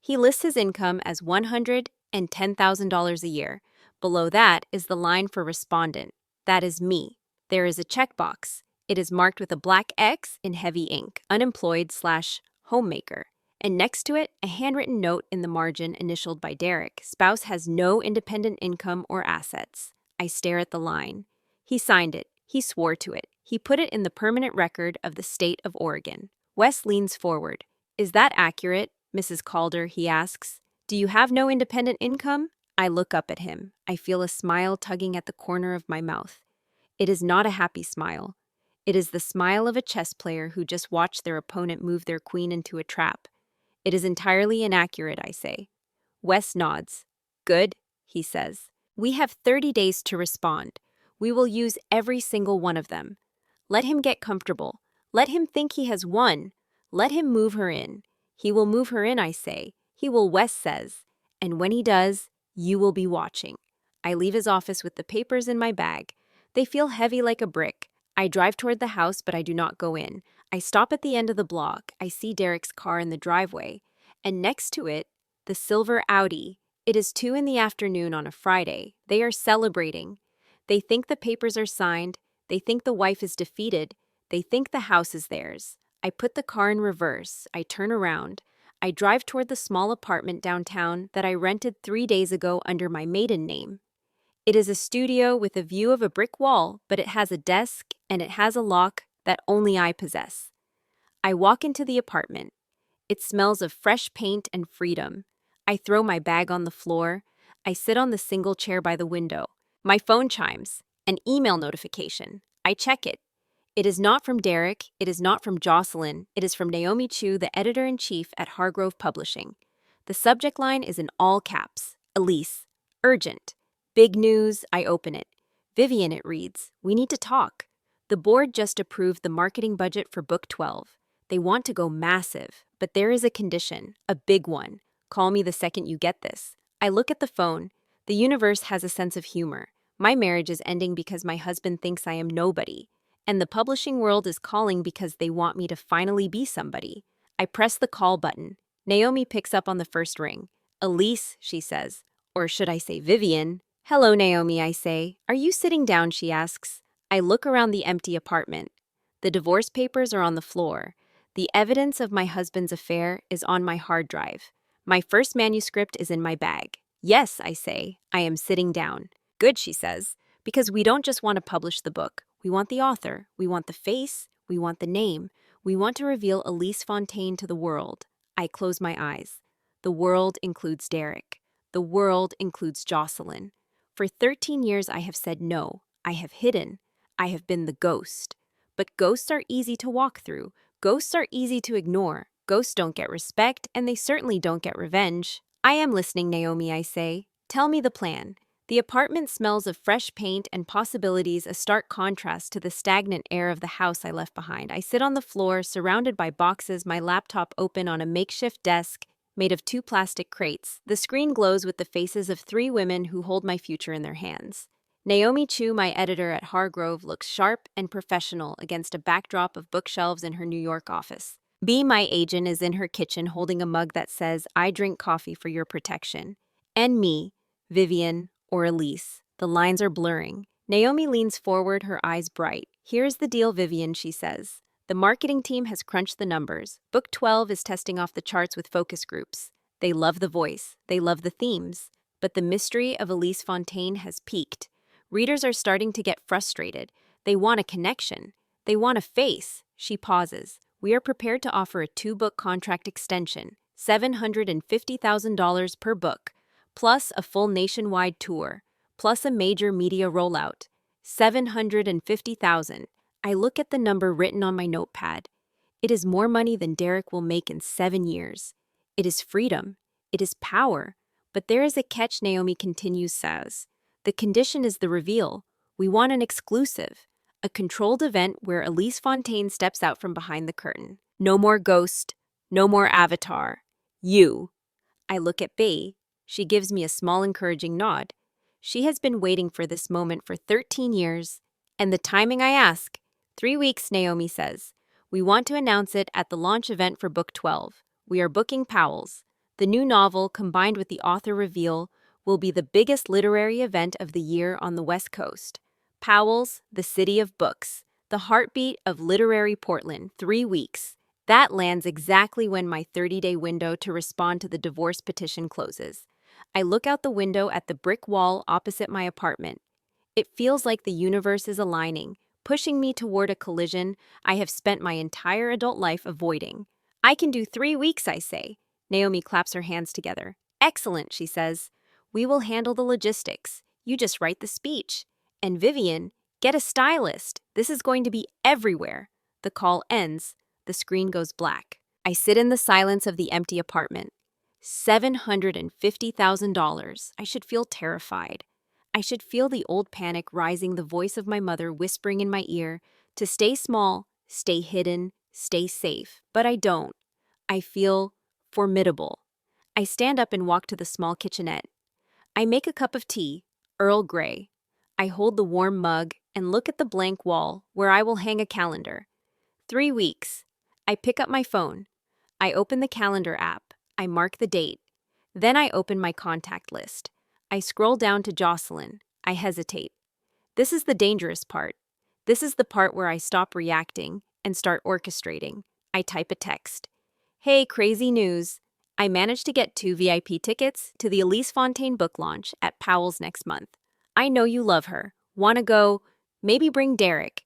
He lists his income as $110,000 a year. Below that is the line for respondent. That is me. There is a checkbox. It is marked with a black X in heavy ink, unemployed/homemaker. And next to it, a handwritten note in the margin initialed by Derek. Spouse has no independent income or assets. I stare at the line. He signed it. He swore to it. He put it in the permanent record of the state of Oregon. Wes leans forward. Is that accurate, Mrs. Calder? He asks. Do you have no independent income? I look up at him. I feel a smile tugging at the corner of my mouth. It is not a happy smile. It is the smile of a chess player who just watched their opponent move their queen into a trap. It is entirely inaccurate, I say. Wes nods. Good, he says. We have 30 days to respond. We will use every single one of them. Let him get comfortable. Let him think he has won. Let him move her in. He will move her in, I say. He will, Wes says. And when he does, you will be watching. I leave his office with the papers in my bag. They feel heavy like a brick. I drive toward the house, but I do not go in. I stop at the end of the block. I see Derek's car in the driveway. And next to it, the silver Audi. It is 2 p.m. on a Friday. They are celebrating. They think the papers are signed. They think the wife is defeated. They think the house is theirs. I put the car in reverse. I turn around. I drive toward the small apartment downtown that I rented 3 days ago under my maiden name. It is a studio with a view of a brick wall, but it has a desk and it has a lock that only I possess. I walk into the apartment. It smells of fresh paint and freedom. I throw my bag on the floor. I sit on the single chair by the window. My phone chimes. An email notification. I check it. It is not from Derek. It is not from Jocelyn. It is from Naomi Chu, the editor-in-chief at Hargrove Publishing. The subject line is in all caps. Elise. Urgent. Big news. I open it. Vivian, it reads. We need to talk. The board just approved the marketing budget for Book 12. They want to go massive, but there is a condition, a big one. Call me the second you get this. I look at the phone. The universe has a sense of humor. My marriage is ending because my husband thinks I am nobody. And the publishing world is calling because they want me to finally be somebody. I press the call button. Naomi picks up on the first ring. Elise, she says. Or should I say Vivian? Hello, Naomi, I say. Are you sitting down, she asks. I look around the empty apartment. The divorce papers are on the floor. The evidence of my husband's affair is on my hard drive. My first manuscript is in my bag. Yes, I say. I am sitting down. Good, she says. Because we don't just want to publish the book. We want the author. We want the face. We want the name. We want to reveal Elise Fontaine to the world. I close my eyes. The world includes Derek. The world includes Jocelyn. For 13 years, I have said no. I have hidden. I have been the ghost. But ghosts are easy to walk through. Ghosts are easy to ignore. Ghosts don't get respect, and they certainly don't get revenge. I am listening, Naomi, I say. Tell me the plan. The apartment smells of fresh paint and possibilities, a stark contrast to the stagnant air of the house I left behind. I sit on the floor, surrounded by boxes, my laptop open on a makeshift desk made of two plastic crates. The screen glows with the faces of three women who hold my future in their hands. Naomi Chu, my editor at Hargrove, looks sharp and professional against a backdrop of bookshelves in her New York office. B, my agent, is in her kitchen holding a mug that says, "I drink coffee for your protection." And me, Vivian, or Elise. The lines are blurring. Naomi leans forward, her eyes bright. "Here's the deal, Vivian," she says. "The marketing team has crunched the numbers. Book 12 is testing off the charts with focus groups. They love the voice. They love the themes. But the mystery of Elise Fontaine has peaked. Readers are starting to get frustrated. They want a connection. They want a face." She pauses. "We are prepared to offer a 2-book contract extension, $750,000 per book, plus a full nationwide tour, plus a major media rollout. $750,000. I look at the number written on my notepad. It is more money than Derek will make in 7 years. It is freedom. It is power. But there is a catch," Naomi continues, says. "The condition is the reveal. We want an exclusive, a controlled event where Elise Fontaine steps out from behind the curtain. No more ghost, no more avatar. You." I look at Bea. She gives me a small encouraging nod. She has been waiting for this moment for 13 years. And the timing, I ask. 3 weeks, Naomi says. "We want to announce it at the launch event for Book 12. We are booking Powell's. The new novel, combined with the author reveal, will be the biggest literary event of the year on the West Coast. Powell's, the city of books, the heartbeat of literary Portland, 3 weeks. That lands exactly when my 30-day window to respond to the divorce petition closes. I look out the window at the brick wall opposite my apartment. It feels like the universe is aligning, pushing me toward a collision I have spent my entire adult life avoiding. "I can do 3 weeks, I say." Naomi claps her hands together. "Excellent," she says. "We will handle the logistics. You just write the speech. And Vivian, get a stylist. This is going to be everywhere." The call ends. The screen goes black. I sit in the silence of the empty apartment. $750,000. I should feel terrified. I should feel the old panic rising, the voice of my mother whispering in my ear to stay small, stay hidden, stay safe. But I don't. I feel formidable. I stand up and walk to the small kitchenette. I make a cup of tea, Earl Grey. I hold the warm mug and look at the blank wall where I will hang a calendar. 3 weeks. I pick up my phone. I open the calendar app. I mark the date. Then I open my contact list. I scroll down to Jocelyn. I hesitate. This is the dangerous part. This is the part where I stop reacting and start orchestrating. I type a text. "Hey, crazy news. I managed to get 2 VIP tickets to the Elise Fontaine book launch at Powell's next month. I know you love her. Wanna go? Maybe bring Derek.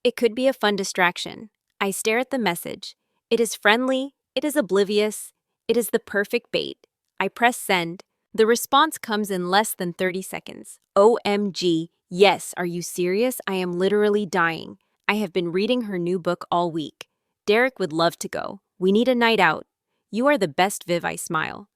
It could be a fun distraction." I stare at the message. It is friendly. It is oblivious. It is the perfect bait. I press send. The response comes in less than 30 seconds. "OMG. Yes, are you serious? I am literally dying. I have been reading her new book all week. Derek would love to go. We need a night out. You are the best, Viv," I smile.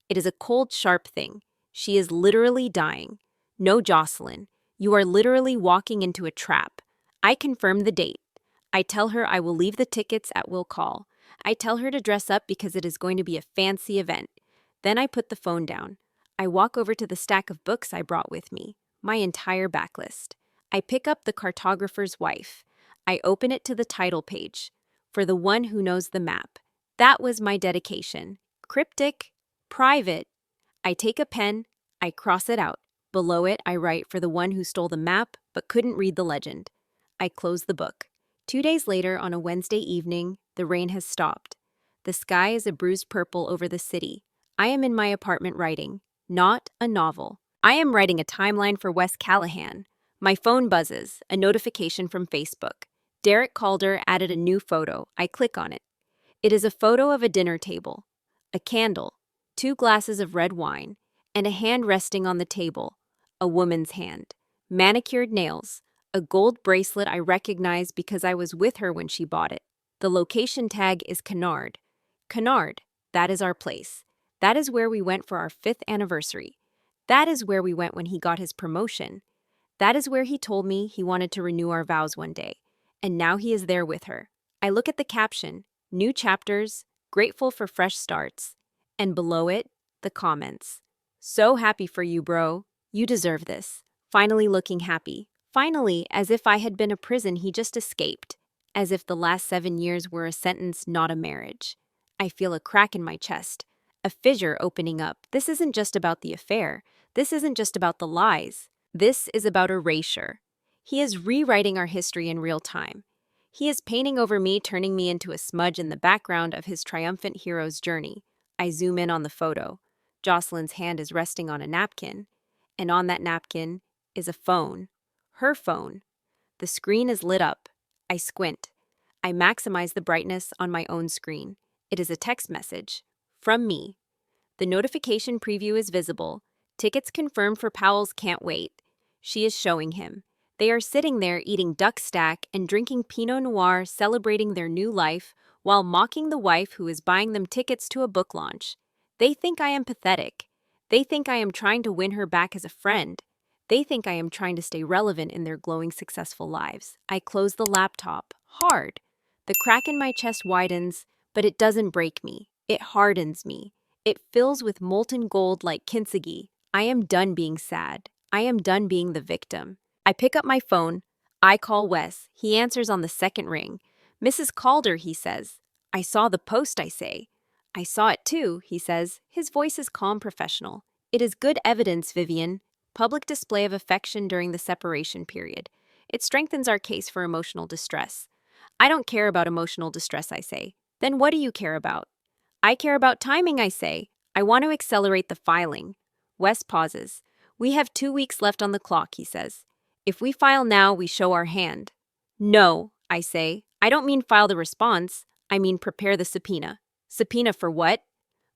It is a cold, sharp thing. She is literally dying. "No, Jocelyn. You are literally walking into a trap." I confirm the date. I tell her I will leave the tickets at will call. I tell her to dress up because it is going to be a fancy event. Then I put the phone down. I walk over to the stack of books I brought with me, my entire backlist. I pick up The Cartographer's Wife. I open it to the title page. "For the one who knows the map." That was my dedication. Cryptic, private. I take a pen. I cross it out. Below it, I write, "For the one who stole the map but couldn't read the legend." I close the book. 2 days later, on a Wednesday evening, the rain has stopped. The sky is a bruised purple over the city. I am in my apartment writing, not a novel. I am writing a timeline for Wes Callahan. My phone buzzes, a notification from Facebook. Derek Calder added a new photo. I click on it. It is a photo of a dinner table, a candle, 2 glasses of red wine, and a hand resting on the table, a woman's hand. Manicured nails, a gold bracelet I recognize because I was with her when she bought it. The location tag is Kennard. Kennard, that is our place. That is where we went for our 5th anniversary. That is where we went when he got his promotion. That is where he told me he wanted to renew our vows one day. And now he is there with her. I look at the caption, new chapters, grateful for fresh starts. And below it, the comments. So happy for you, bro. You deserve this. Finally looking happy. Finally, as if I had been a prison he just escaped. As if the last 7 years were a sentence, not a marriage. I feel a crack in my chest. A fissure opening up. This isn't just about the affair. This isn't just about the lies. This is about erasure. He is rewriting our history in real time. He is painting over me, turning me into a smudge in the background of his triumphant hero's journey. I zoom in on the photo. Jocelyn's hand is resting on a napkin, and on that napkin is a phone. Her phone. The screen is lit up. I squint. I maximize the brightness on my own screen. It is a text message. From me. The notification preview is visible. Tickets confirmed for Powell's Can't Wait. She is showing him. They are sitting there eating duck stack and drinking Pinot Noir, celebrating their new life, while mocking the wife who is buying them tickets to a book launch. They think I am pathetic. They think I am trying to win her back as a friend. They think I am trying to stay relevant in their glowing, successful lives. I close the laptop. Hard. The crack in my chest widens, but it doesn't break me. It hardens me. It fills with molten gold like kintsugi. I am done being sad. I am done being the victim. I pick up my phone. I call Wes. He answers on the second ring. Mrs. Calder, he says. I saw the post, I say. I saw it too, he says. His voice is calm, professional. It is good evidence, Vivian. Public display of affection during the separation period. It strengthens our case for emotional distress. I don't care about emotional distress, I say. Then what do you care about? I care about timing, I say. I want to accelerate the filing. Wes pauses. We have 2 weeks left on the clock, he says. If we file now, we show our hand. No, I say. I don't mean file the response. I mean prepare the subpoena. Subpoena for what?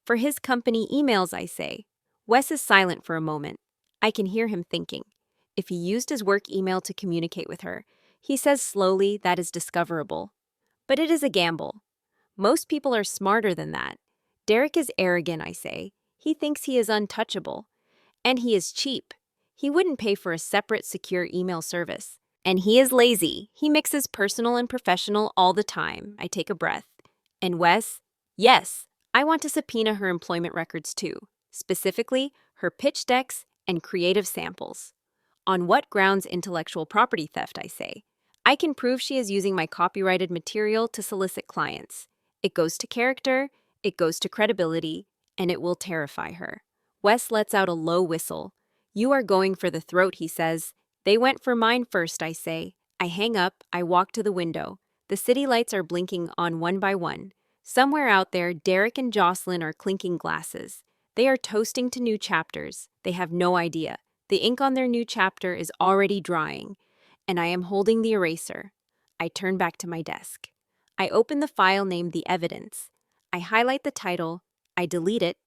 For his company emails, I say. Wes is silent for a moment. I can hear him thinking. If he used his work email to communicate with her, he says slowly that is discoverable. But it is a gamble. Most people are smarter than that. Derek is arrogant, I say. He thinks he is untouchable. And he is cheap. He wouldn't pay for a separate, secure email service. And he is lazy. He mixes personal and professional all the time. I take a breath. And Wes? Yes, I want to subpoena her employment records too. Specifically, her pitch decks and creative samples. On what grounds intellectual property theft, I say? I can prove she is using my copyrighted material to solicit clients. It goes to character, it goes to credibility, and it will terrify her. Wes lets out a low whistle. You are going for the throat, he says. They went for mine first, I say. I hang up, I walk to the window. The city lights are blinking on one by one. Somewhere out there, Derek and Jocelyn are clinking glasses. They are toasting to new chapters. They have no idea. The ink on their new chapter is already drying, and I am holding the eraser. I turn back to my desk. I open the file named The Evidence. I highlight the title. I delete it.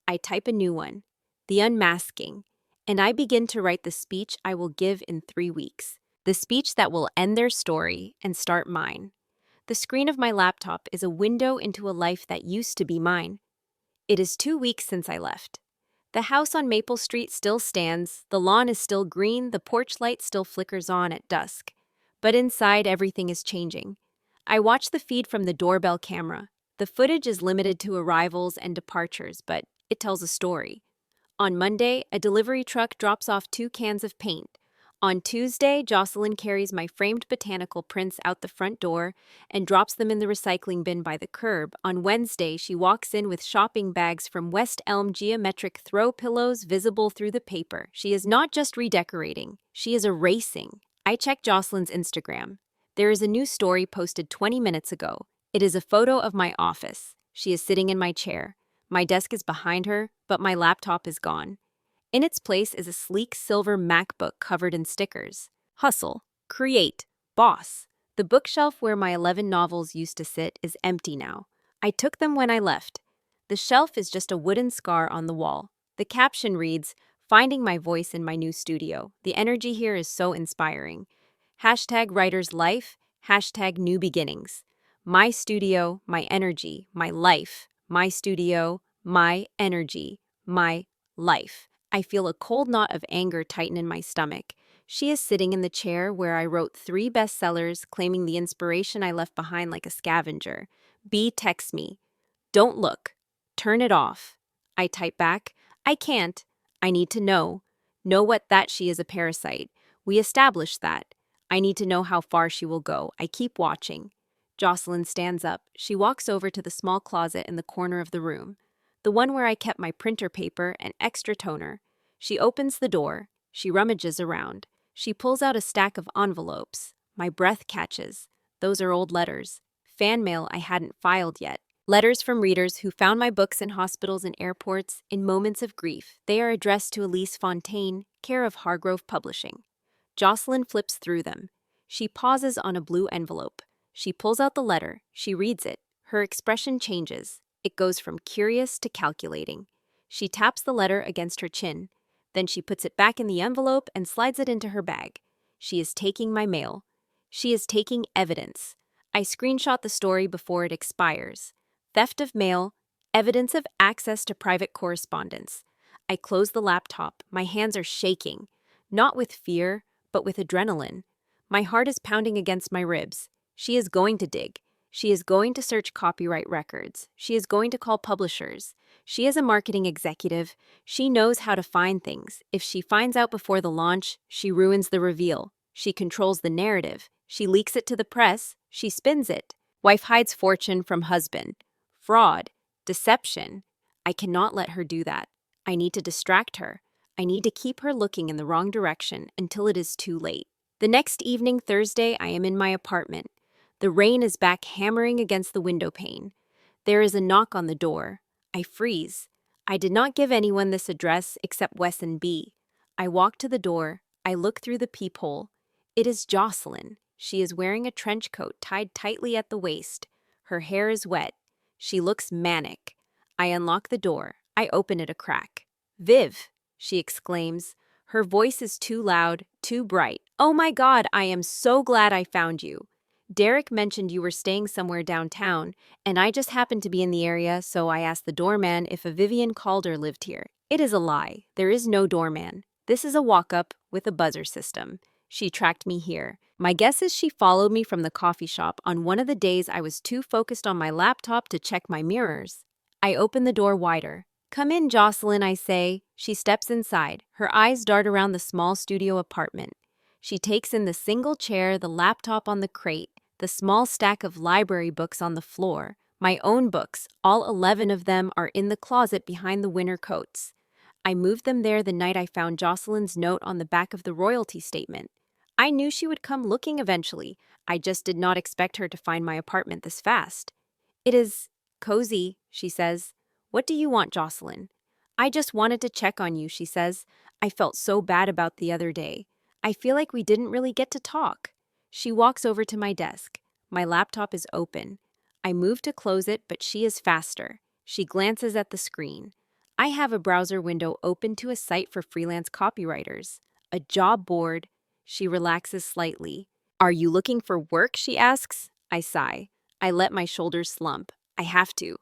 I type a new one. The Unmasking. And I begin to write the speech I will give in 3 weeks. The speech that will end their story and start mine. The screen of my laptop is a window into a life that used to be mine. It is 2 weeks since I left. The house on Maple Street still stands, the lawn is still green, the porch light still flickers on at dusk. But inside, everything is changing. I watch the feed from the doorbell camera. The footage is limited to arrivals and departures, but it tells a story. On Monday, a delivery truck drops off 2 cans of paint. On Tuesday, Jocelyn carries my framed botanical prints out the front door and drops them in the recycling bin by the curb. On Wednesday, she walks in with shopping bags from West Elm geometric throw pillows visible through the paper. She is not just redecorating, she is erasing. I check Jocelyn's Instagram. There is a new story posted 20 minutes ago. It is a photo of my office. She is sitting in my chair. My desk is behind her, but my laptop is gone. In its place is a sleek silver MacBook covered in stickers. Hustle, create, boss. The bookshelf where my 11 novels used to sit is empty now. I took them when I left. The shelf is just a wooden scar on the wall. The caption reads, Finding my voice in my new studio. The energy here is so inspiring. Hashtag writer's life, hashtag new beginnings. My studio, my energy, my life. My studio, my energy, my life. I feel a cold knot of anger tighten in my stomach. She is sitting in the chair where I wrote 3 bestsellers, claiming the inspiration I left behind like a scavenger. B texts me, "Don't look. Turn it off." I type back, "I can't. I need to know. Know what that she is a parasite. We established that. I need to know how far she will go. I keep watching." Jocelyn stands up. She walks over to the small closet in the corner of the room, the one where I kept my printer paper and extra toner. She opens the door. She rummages around. She pulls out a stack of envelopes. My breath catches. Those are old letters. Fan mail I hadn't filed yet. Letters from readers who found my books in hospitals and airports in moments of grief. They are addressed to Elise Fontaine, care of Hargrove Publishing. Jocelyn flips through them. She pauses on a blue envelope. She pulls out the letter. She reads it. Her expression changes. It goes from curious to calculating. She taps the letter against her chin. Then she puts it back in the envelope and slides it into her bag. She is taking my mail. She is taking evidence. I screenshot the story before it expires. Theft of mail, evidence of access to private correspondence. I close the laptop. My hands are shaking. Not with fear, but with adrenaline. My heart is pounding against my ribs. She is going to dig. She is going to search copyright records. She is going to call publishers. She is a marketing executive. She knows how to find things. If she finds out before the launch, she ruins the reveal. She controls the narrative. She leaks it to the press. She spins it. Wife hides fortune from husband. Fraud. Deception. I cannot let her do that. I need to distract her. I need to keep her looking in the wrong direction until it is too late. The next evening, Thursday, I am in my apartment. The rain is back hammering against the window pane. There is a knock on the door. I freeze. I did not give anyone this address except Wes and B. I walk to the door. I look through the peephole. It is Jocelyn. She is wearing a trench coat tied tightly at the waist. Her hair is wet. She looks manic. I unlock the door. I open it a crack. "Viv," she exclaims. Her voice is too loud, too bright. "Oh my God, I am so glad I found you. Derek mentioned you were staying somewhere downtown, and I just happened to be in the area, so I asked the doorman if a Vivian Calder lived here. It is a lie. There is no doorman. This is a walk-up with a buzzer system. She tracked me here. My guess is she followed me from the coffee shop on one of the days I was too focused on my laptop to check my mirrors." I open the door wider. "Come in, Jocelyn," I say. She steps inside. Her eyes dart around the small studio apartment. She takes in the single chair, the laptop on the crate, the small stack of library books on the floor. My own books, all 11 of them, are in the closet behind the winter coats. I moved them there the night I found Jocelyn's note on the back of the royalty statement. I knew she would come looking eventually. I just did not expect her to find my apartment this fast. "It is cozy," she says. "What do you want, Jocelyn?" "I just wanted to check on you," she says. "I felt so bad about the other day. I feel like we didn't really get to talk." She walks over to my desk. My laptop is open. I move to close it, but she is faster. She glances at the screen. I have a browser window open to a site for freelance copywriters. A job board. She relaxes slightly. "Are you looking for work?" she asks. I sigh. I let my shoulders slump. "I have to."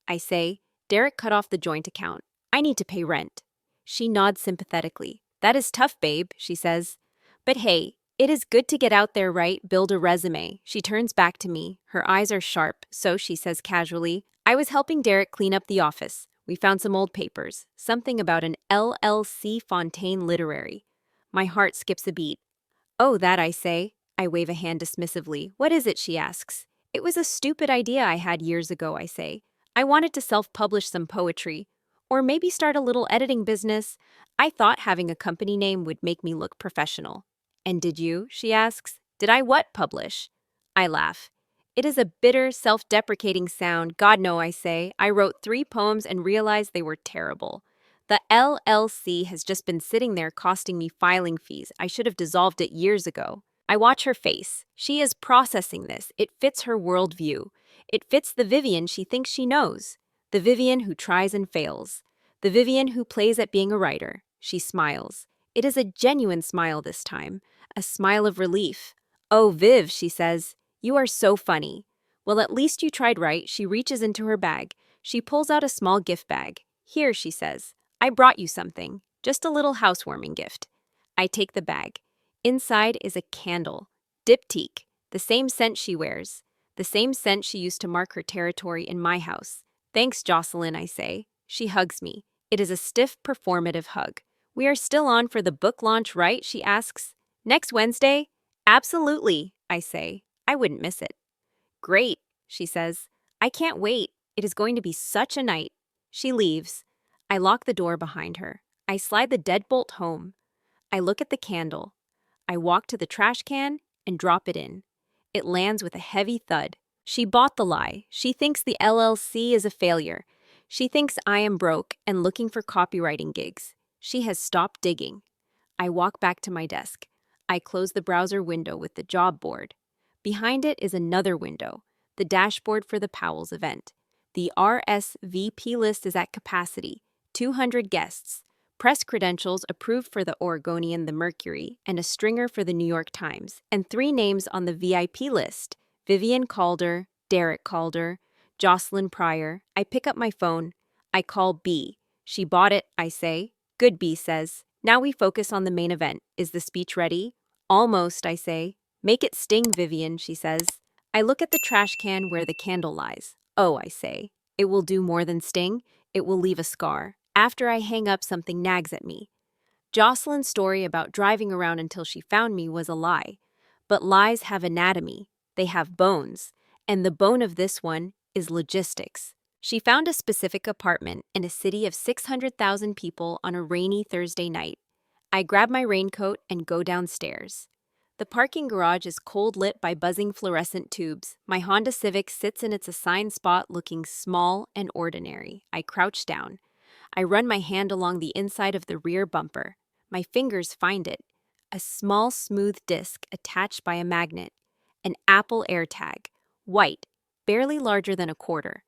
I say, "Derek cut off the joint account. I need to pay rent." She nods sympathetically. "That is tough, babe," she says. "But hey, it is good to get out there, right? Build a resume." She turns back to me. Her eyes are sharp, so she says casually, "I was helping Derek clean up the office. We found some old papers. Something about an LLC Fontaine Literary." My heart skips a beat. "Oh, that," I say. I wave a hand dismissively. "What is it?" she asks. "It was a stupid idea I had years ago," I say. "I wanted to self-publish some poetry. Or maybe start a little editing business. I thought having a company name would make me look professional." "And did you?" she asks. "Did I what publish?" I laugh. It is a bitter, self-deprecating sound. "God, no," I say. "I wrote 3 poems and realized they were terrible. The LLC has just been sitting there costing me filing fees. I should have dissolved it years ago." I watch her face. She is processing this. It fits her worldview. It fits the Vivian she thinks she knows. The Vivian who tries and fails. The Vivian who plays at being a writer. She smiles. It is a genuine smile this time. A smile of relief. "Oh, Viv," she says, "you are so funny." "Well, at least you tried, right?" She reaches into her bag. She pulls out a small gift bag. "Here," she says. "I brought you something." Just a little housewarming gift. I take the bag. Inside is a candle. Diptyque, the same scent she wears. The same scent she used to mark her territory in my house. Thanks, Jocelyn, I say. She hugs me. It is a stiff, performative hug. We are still on for the book launch, right? She asks. Next Wednesday? Absolutely, I say. I wouldn't miss it. Great, she says. I can't wait. It is going to be such a night. She leaves. I lock the door behind her. I slide the deadbolt home. I look at the candle. I walk to the trash can and drop it in. It lands with a heavy thud. She bought the lie. She thinks the LLC is a failure. She thinks I am broke and looking for copywriting gigs. She has stopped digging. I walk back to my desk. I close the browser window with the job board. Behind it is another window, the dashboard for the Powell's event. The RSVP list is at capacity, 200 guests, press credentials approved for the Oregonian, the Mercury, and a stringer for the New York Times, and 3 names on the VIP list: Vivian Calder, Derek Calder, Jocelyn Pryor. I pick up my phone. I call B. She bought it, I say. Good, B says. Now we focus on the main event. Is the speech ready? Almost, I say. Make it sting, Vivian, she says. I look at the trash can where the candle lies. Oh, I say. It will do more than sting. It will leave a scar. After I hang up, something nags at me. Jocelyn's story about driving around until she found me was a lie. But lies have anatomy. They have bones. And the bone of this one is logistics. She found a specific apartment in a city of 600,000 people on a rainy Thursday night. I grab my raincoat and go downstairs. The parking garage is cold lit by buzzing fluorescent tubes. My Honda Civic sits in its assigned spot looking small and ordinary. I crouch down. I run my hand along the inside of the rear bumper. My fingers find it. A small, smooth disc attached by a magnet. An Apple AirTag. White, barely larger than a quarter.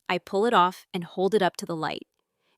I pull it off and hold it up to the light.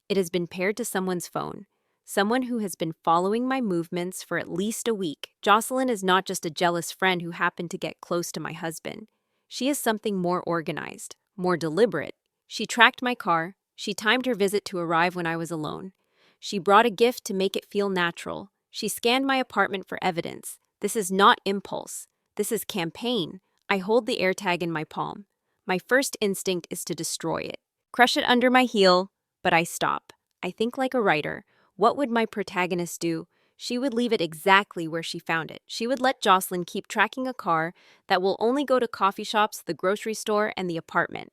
It has been paired to someone's phone. Someone who has been following my movements for at least a week. Jocelyn is not just a jealous friend who happened to get close to my husband. She is something more organized, more deliberate. She tracked my car. She timed her visit to arrive when I was alone. She brought a gift to make it feel natural. She scanned my apartment for evidence. This is not impulse. This is campaign. I hold the AirTag in my palm. My first instinct is to destroy it. Crush it under my heel, but I stop. I think like a writer. What would my protagonist do? She would leave it exactly where she found it. She would let Jocelyn keep tracking a car that will only go to coffee shops, the grocery store, and the apartment.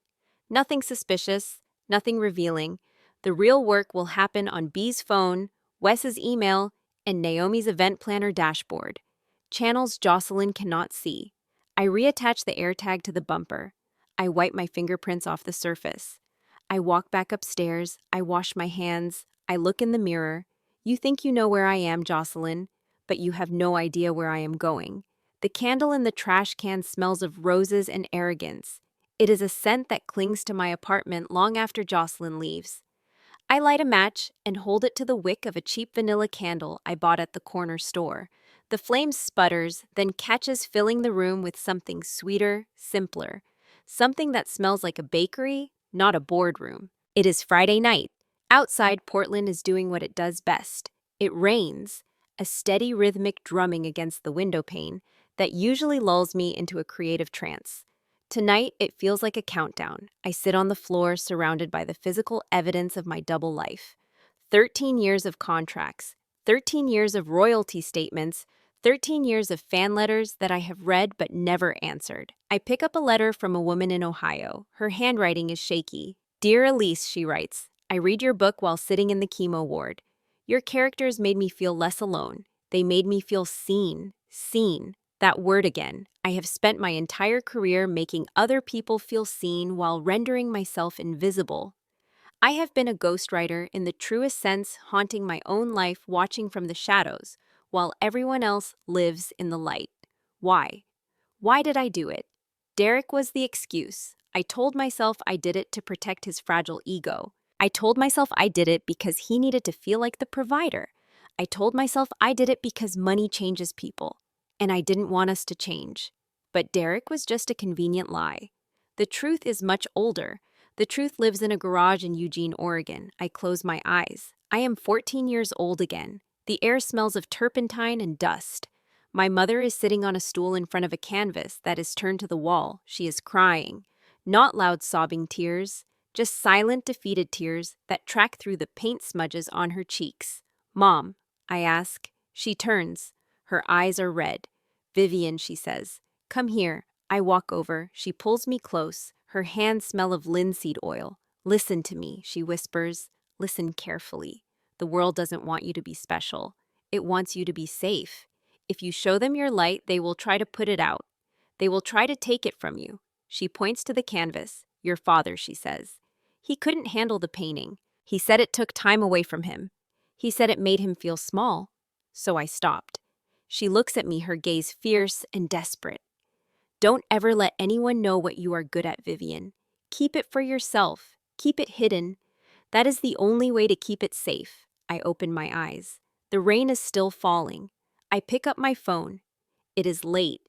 Nothing suspicious, nothing revealing. The real work will happen on B's phone, Wes's email, and Naomi's event planner dashboard. Channels Jocelyn cannot see. I reattach the AirTag to the bumper. I wipe my fingerprints off the surface. I walk back upstairs. I wash my hands. I look in the mirror. You think you know where I am, Jocelyn, but you have no idea where I am going. The candle in the trash can smells of roses and arrogance. It is a scent that clings to my apartment long after Jocelyn leaves. I light a match and hold it to the wick of a cheap vanilla candle I bought at the corner store. The flame sputters, then catches, filling the room with something sweeter, simpler. Something that smells like a bakery, not a boardroom. It is Friday night. Outside, Portland is doing what it does best. It rains, a steady rhythmic drumming against the window pane that usually lulls me into a creative trance. Tonight, it feels like a countdown. I sit on the floor surrounded by the physical evidence of my double life. 13 years of contracts, 13 years of royalty statements, 13 years of fan letters that I have read but never answered. I pick up a letter from a woman in Ohio. Her handwriting is shaky. Dear Elise, she writes, I read your book while sitting in the chemo ward. Your characters made me feel less alone. They made me feel seen. Seen. That word again. I have spent my entire career making other people feel seen while rendering myself invisible. I have been a ghostwriter in the truest sense, haunting my own life, watching from the shadows, while everyone else lives in the light. Why? Why did I do it? Derek was the excuse. I told myself I did it to protect his fragile ego. I told myself I did it because he needed to feel like the provider. I told myself I did it because money changes people, and I didn't want us to change. But Derek was just a convenient lie. The truth is much older. The truth lives in a garage in Eugene, Oregon. I close my eyes. I am 14 years old again. The air smells of turpentine and dust. My mother is sitting on a stool in front of a canvas that is turned to the wall. She is crying. Not loud sobbing tears, just silent, defeated tears that track through the paint smudges on her cheeks. Mom, I ask. She turns. Her eyes are red. Vivian, she says. Come here. I walk over. She pulls me close. Her hands smell of linseed oil. Listen to me, she whispers. Listen carefully. The world doesn't want you to be special. It wants you to be safe. If you show them your light, they will try to put it out. They will try to take it from you. She points to the canvas. Your father, she says. He couldn't handle the painting. He said it took time away from him. He said it made him feel small. So I stopped. She looks at me, her gaze fierce and desperate. Don't ever let anyone know what you are good at, Vivian. Keep it for yourself. Keep it hidden. That is the only way to keep it safe. I open my eyes. The rain is still falling. I pick up my phone. It is late,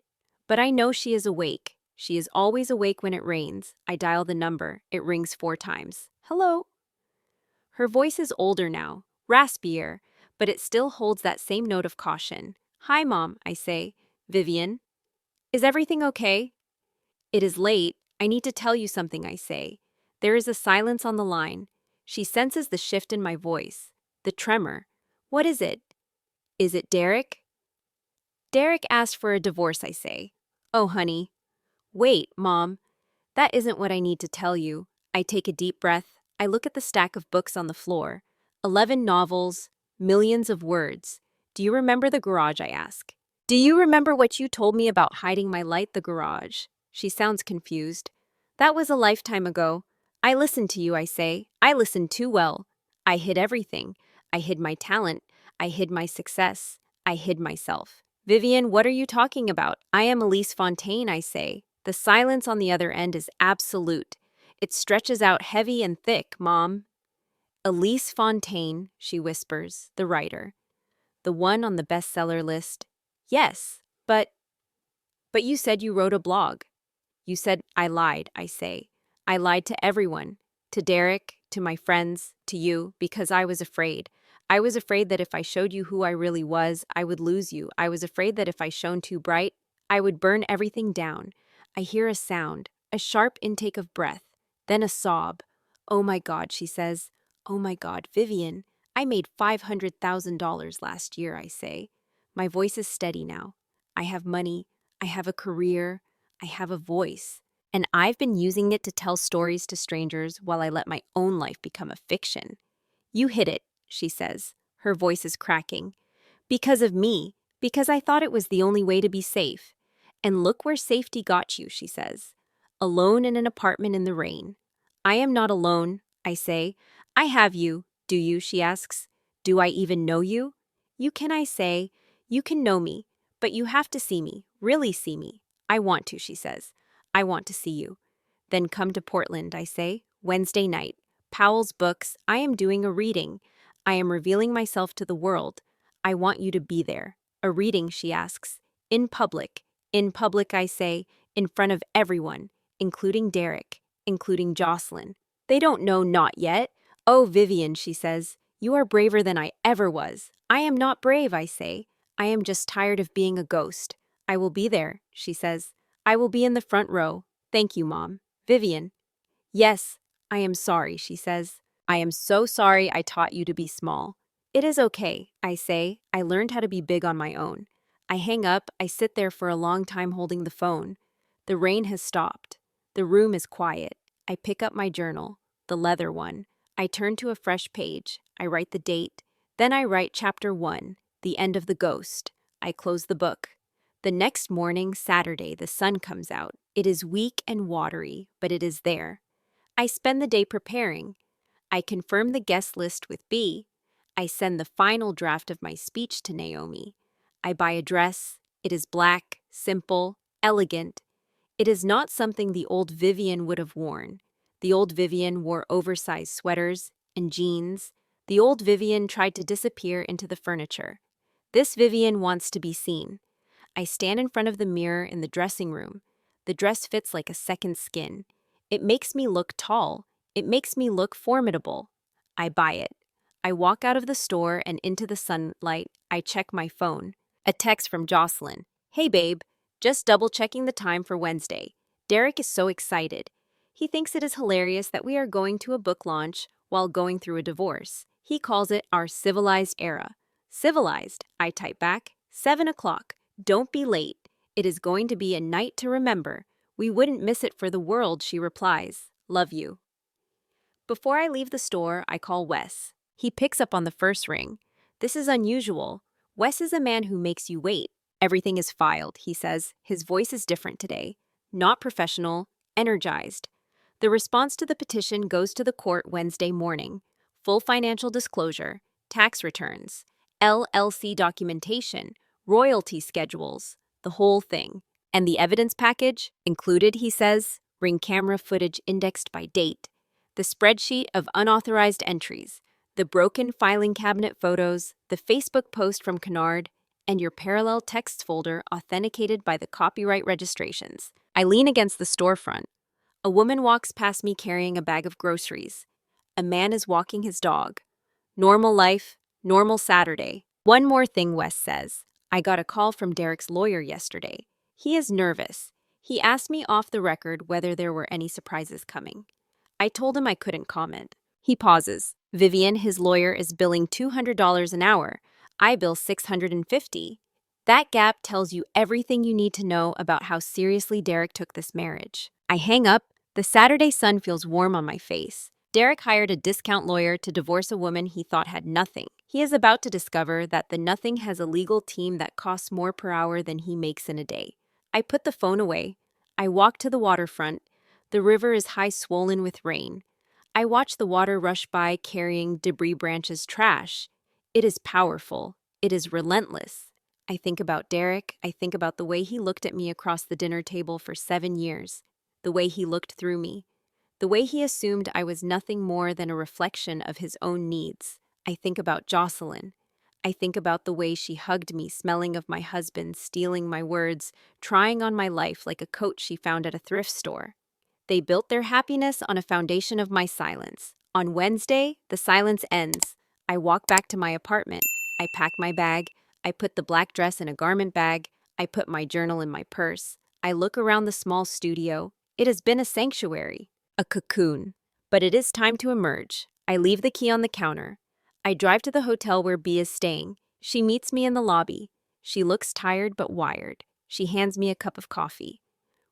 but I know she is awake. She is always awake when it rains. I dial the number. It rings 4 times. Hello? Her voice is older now, raspier, but it still holds that same note of caution. Hi, Mom, I say. Vivian? Is everything okay? It is late. I need to tell you something, I say. There is a silence on the line. She senses the shift in my voice, the tremor. What is it? Is it Derek? Derek asked for a divorce, I say. Oh, honey. Wait, Mom. That isn't what I need to tell you. I take a deep breath. I look at the stack of books on the floor. 11 novels, millions of words. Do you remember the garage, I ask. Do you remember what you told me about hiding my light, the garage? She sounds confused. That was a lifetime ago. I listened to you, I say. I listened too well. I hid everything. I hid my talent. I hid my success. I hid myself. Vivian, what are you talking about? I am Elise Fontaine, I say. The silence on the other end is absolute. It stretches out heavy and thick, Mom. Elise Fontaine, she whispers, the writer. The one on the bestseller list. Yes, but you said you wrote a blog. You said I lied, I say. I lied to everyone, to Derek, to my friends, to you, because I was afraid. I was afraid that if I showed you who I really was, I would lose you. I was afraid that if I shone too bright, I would burn everything down. I hear a sound, a sharp intake of breath, then a sob. Oh my God, she says. Oh my God, Vivian, I made $500,000 last year, I say. My voice is steady now. I have money. I have a career. I have a voice. And I've been using it to tell stories to strangers while I let my own life become a fiction. You hid it, she says. Her voice is cracking. Because of me, because I thought it was the only way to be safe. And look where safety got you, she says. Alone in an apartment in the rain. I am not alone, I say. I have you. Do you, she asks. Do I even know you? You can, I say. You can know me, but you have to see me, really see me. I want to, she says. I want to see you. Then come to Portland, I say. Wednesday night. Powell's books. I am doing a reading. I am revealing myself to the world. I want you to be there. A reading, she asks. In public. In public, I say. In front of everyone, including Derek, including Jocelyn. They don't know, not yet. Oh, Vivian, she says. You are braver than I ever was. I am not brave, I say. I am just tired of being a ghost. I will be there, she says. I will be in the front row. Thank you, Mom. Vivian. Yes, I am sorry, she says. I am so sorry I taught you to be small. It is okay, I say. I learned how to be big on my own. I hang up. I sit there for a long time holding the phone. The rain has stopped. The room is quiet. I pick up my journal, the leather one. I turn to a fresh page. I write the date. Then I write chapter 1, the end of the ghost. I close the book. The next morning, Saturday, the sun comes out. It is weak and watery, but it is there. I spend the day preparing. I confirm the guest list with B. I send the final draft of my speech to Naomi. I buy a dress. It is black, simple, elegant. It is not something the old Vivian would have worn. The old Vivian wore oversized sweaters and jeans. The old Vivian tried to disappear into the furniture. This Vivian wants to be seen. I stand in front of the mirror in the dressing room. The dress fits like a second skin. It makes me look tall. It makes me look formidable. I buy it. I walk out of the store and into the sunlight. I check my phone. A text from Jocelyn. Hey babe, just double checking the time for Wednesday. Derek is so excited. He thinks it is hilarious that we are going to a book launch while going through a divorce. He calls it our civilized era. Civilized, I type back. 7 o'clock. Don't be late. It is going to be a night to remember. We wouldn't miss it for the world, she replies. Love you. Before I leave the store, I call Wes. He picks up on the first ring. This is unusual. Wes is a man who makes you wait. Everything is filed, he says. His voice is different today. Not professional, energized. The response to the petition goes to the court Wednesday morning. Full financial disclosure, tax returns, LLC documentation, royalty schedules, the whole thing. And the evidence package? Included, he says, ring camera footage indexed by date, the spreadsheet of unauthorized entries, the broken filing cabinet photos, the Facebook post from Kennard, and your parallel text folder authenticated by the copyright registrations. I lean against the storefront. A woman walks past me carrying a bag of groceries. A man is walking his dog. Normal life, normal Saturday. One more thing, Wes says. I got a call from Derek's lawyer yesterday. He is nervous. He asked me off the record whether there were any surprises coming. I told him I couldn't comment. He pauses. Vivian, his lawyer, is billing $200 an hour. I bill $650. That gap tells you everything you need to know about how seriously Derek took this marriage. I hang up. The Saturday sun feels warm on my face. Derek hired a discount lawyer to divorce a woman he thought had nothing. He is about to discover that the nothing has a legal team that costs more per hour than he makes in a day. I put the phone away. I walk to the waterfront. The river is high swollen with rain. I watch the water rush by carrying debris branches trash. It is powerful. It is relentless. I think about Derek. I think about the way he looked at me across the dinner table for 7 years. The way he looked through me. The way he assumed I was nothing more than a reflection of his own needs. I think about Jocelyn. I think about the way she hugged me, smelling of my husband, stealing my words, trying on my life like a coat she found at a thrift store. They built their happiness on a foundation of my silence. On Wednesday, the silence ends. I walk back to my apartment. I pack my bag. I put the black dress in a garment bag. I put my journal in my purse. I look around the small studio. It has been a sanctuary, a cocoon. But it is time to emerge. I leave the key on the counter. I drive to the hotel where B is staying. She meets me in the lobby. She looks tired but wired. She hands me a cup of coffee.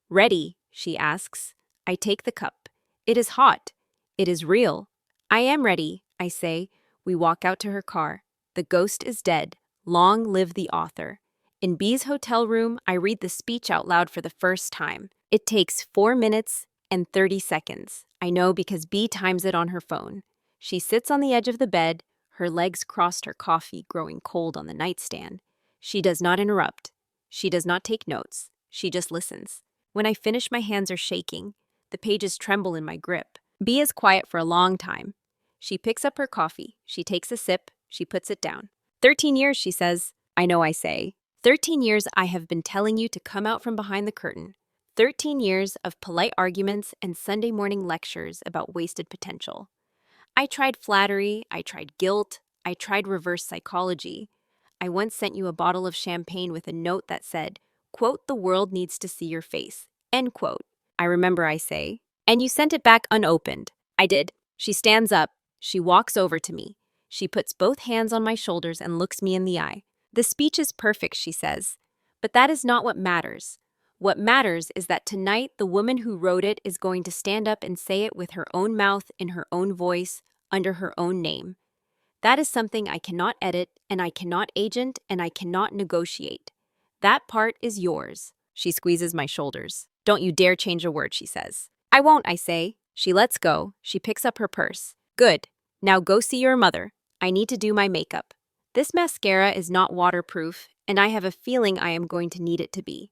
Ready? She asks. I take the cup. It is hot. It is real. I am ready, I say. We walk out to her car. The ghost is dead. Long live the author. In B's hotel room, I read the speech out loud for the first time. It takes 4 minutes and 30 seconds. I know because B times it on her phone. She sits on the edge of the bed, her legs crossed, her coffee growing cold on the nightstand. She does not interrupt. She does not take notes. She just listens. When I finish, my hands are shaking. The pages tremble in my grip. B is quiet for a long time. She picks up her coffee. She takes a sip. She puts it down. 13 years, she says. I know, I say. 13 years I have been telling you to come out from behind the curtain. 13 years of polite arguments and Sunday morning lectures about wasted potential. I tried flattery. I tried guilt. I tried reverse psychology. I once sent you a bottle of champagne with a note that said, quote, the world needs to see your face, end quote. I remember, I say. And you sent it back unopened. I did. She stands up. She walks over to me. She puts both hands on my shoulders and looks me in the eye. The speech is perfect, she says. But that is not what matters. What matters is that tonight the woman who wrote it is going to stand up and say it with her own mouth, in her own voice, under her own name. That is something I cannot edit, and I cannot agent, and I cannot negotiate. That part is yours. She squeezes my shoulders. Don't you dare change a word, she says. I won't, I say. She lets go. She picks up her purse. Good. Now go see your mother. I need to do my makeup. This mascara is not waterproof, and I have a feeling I am going to need it to be.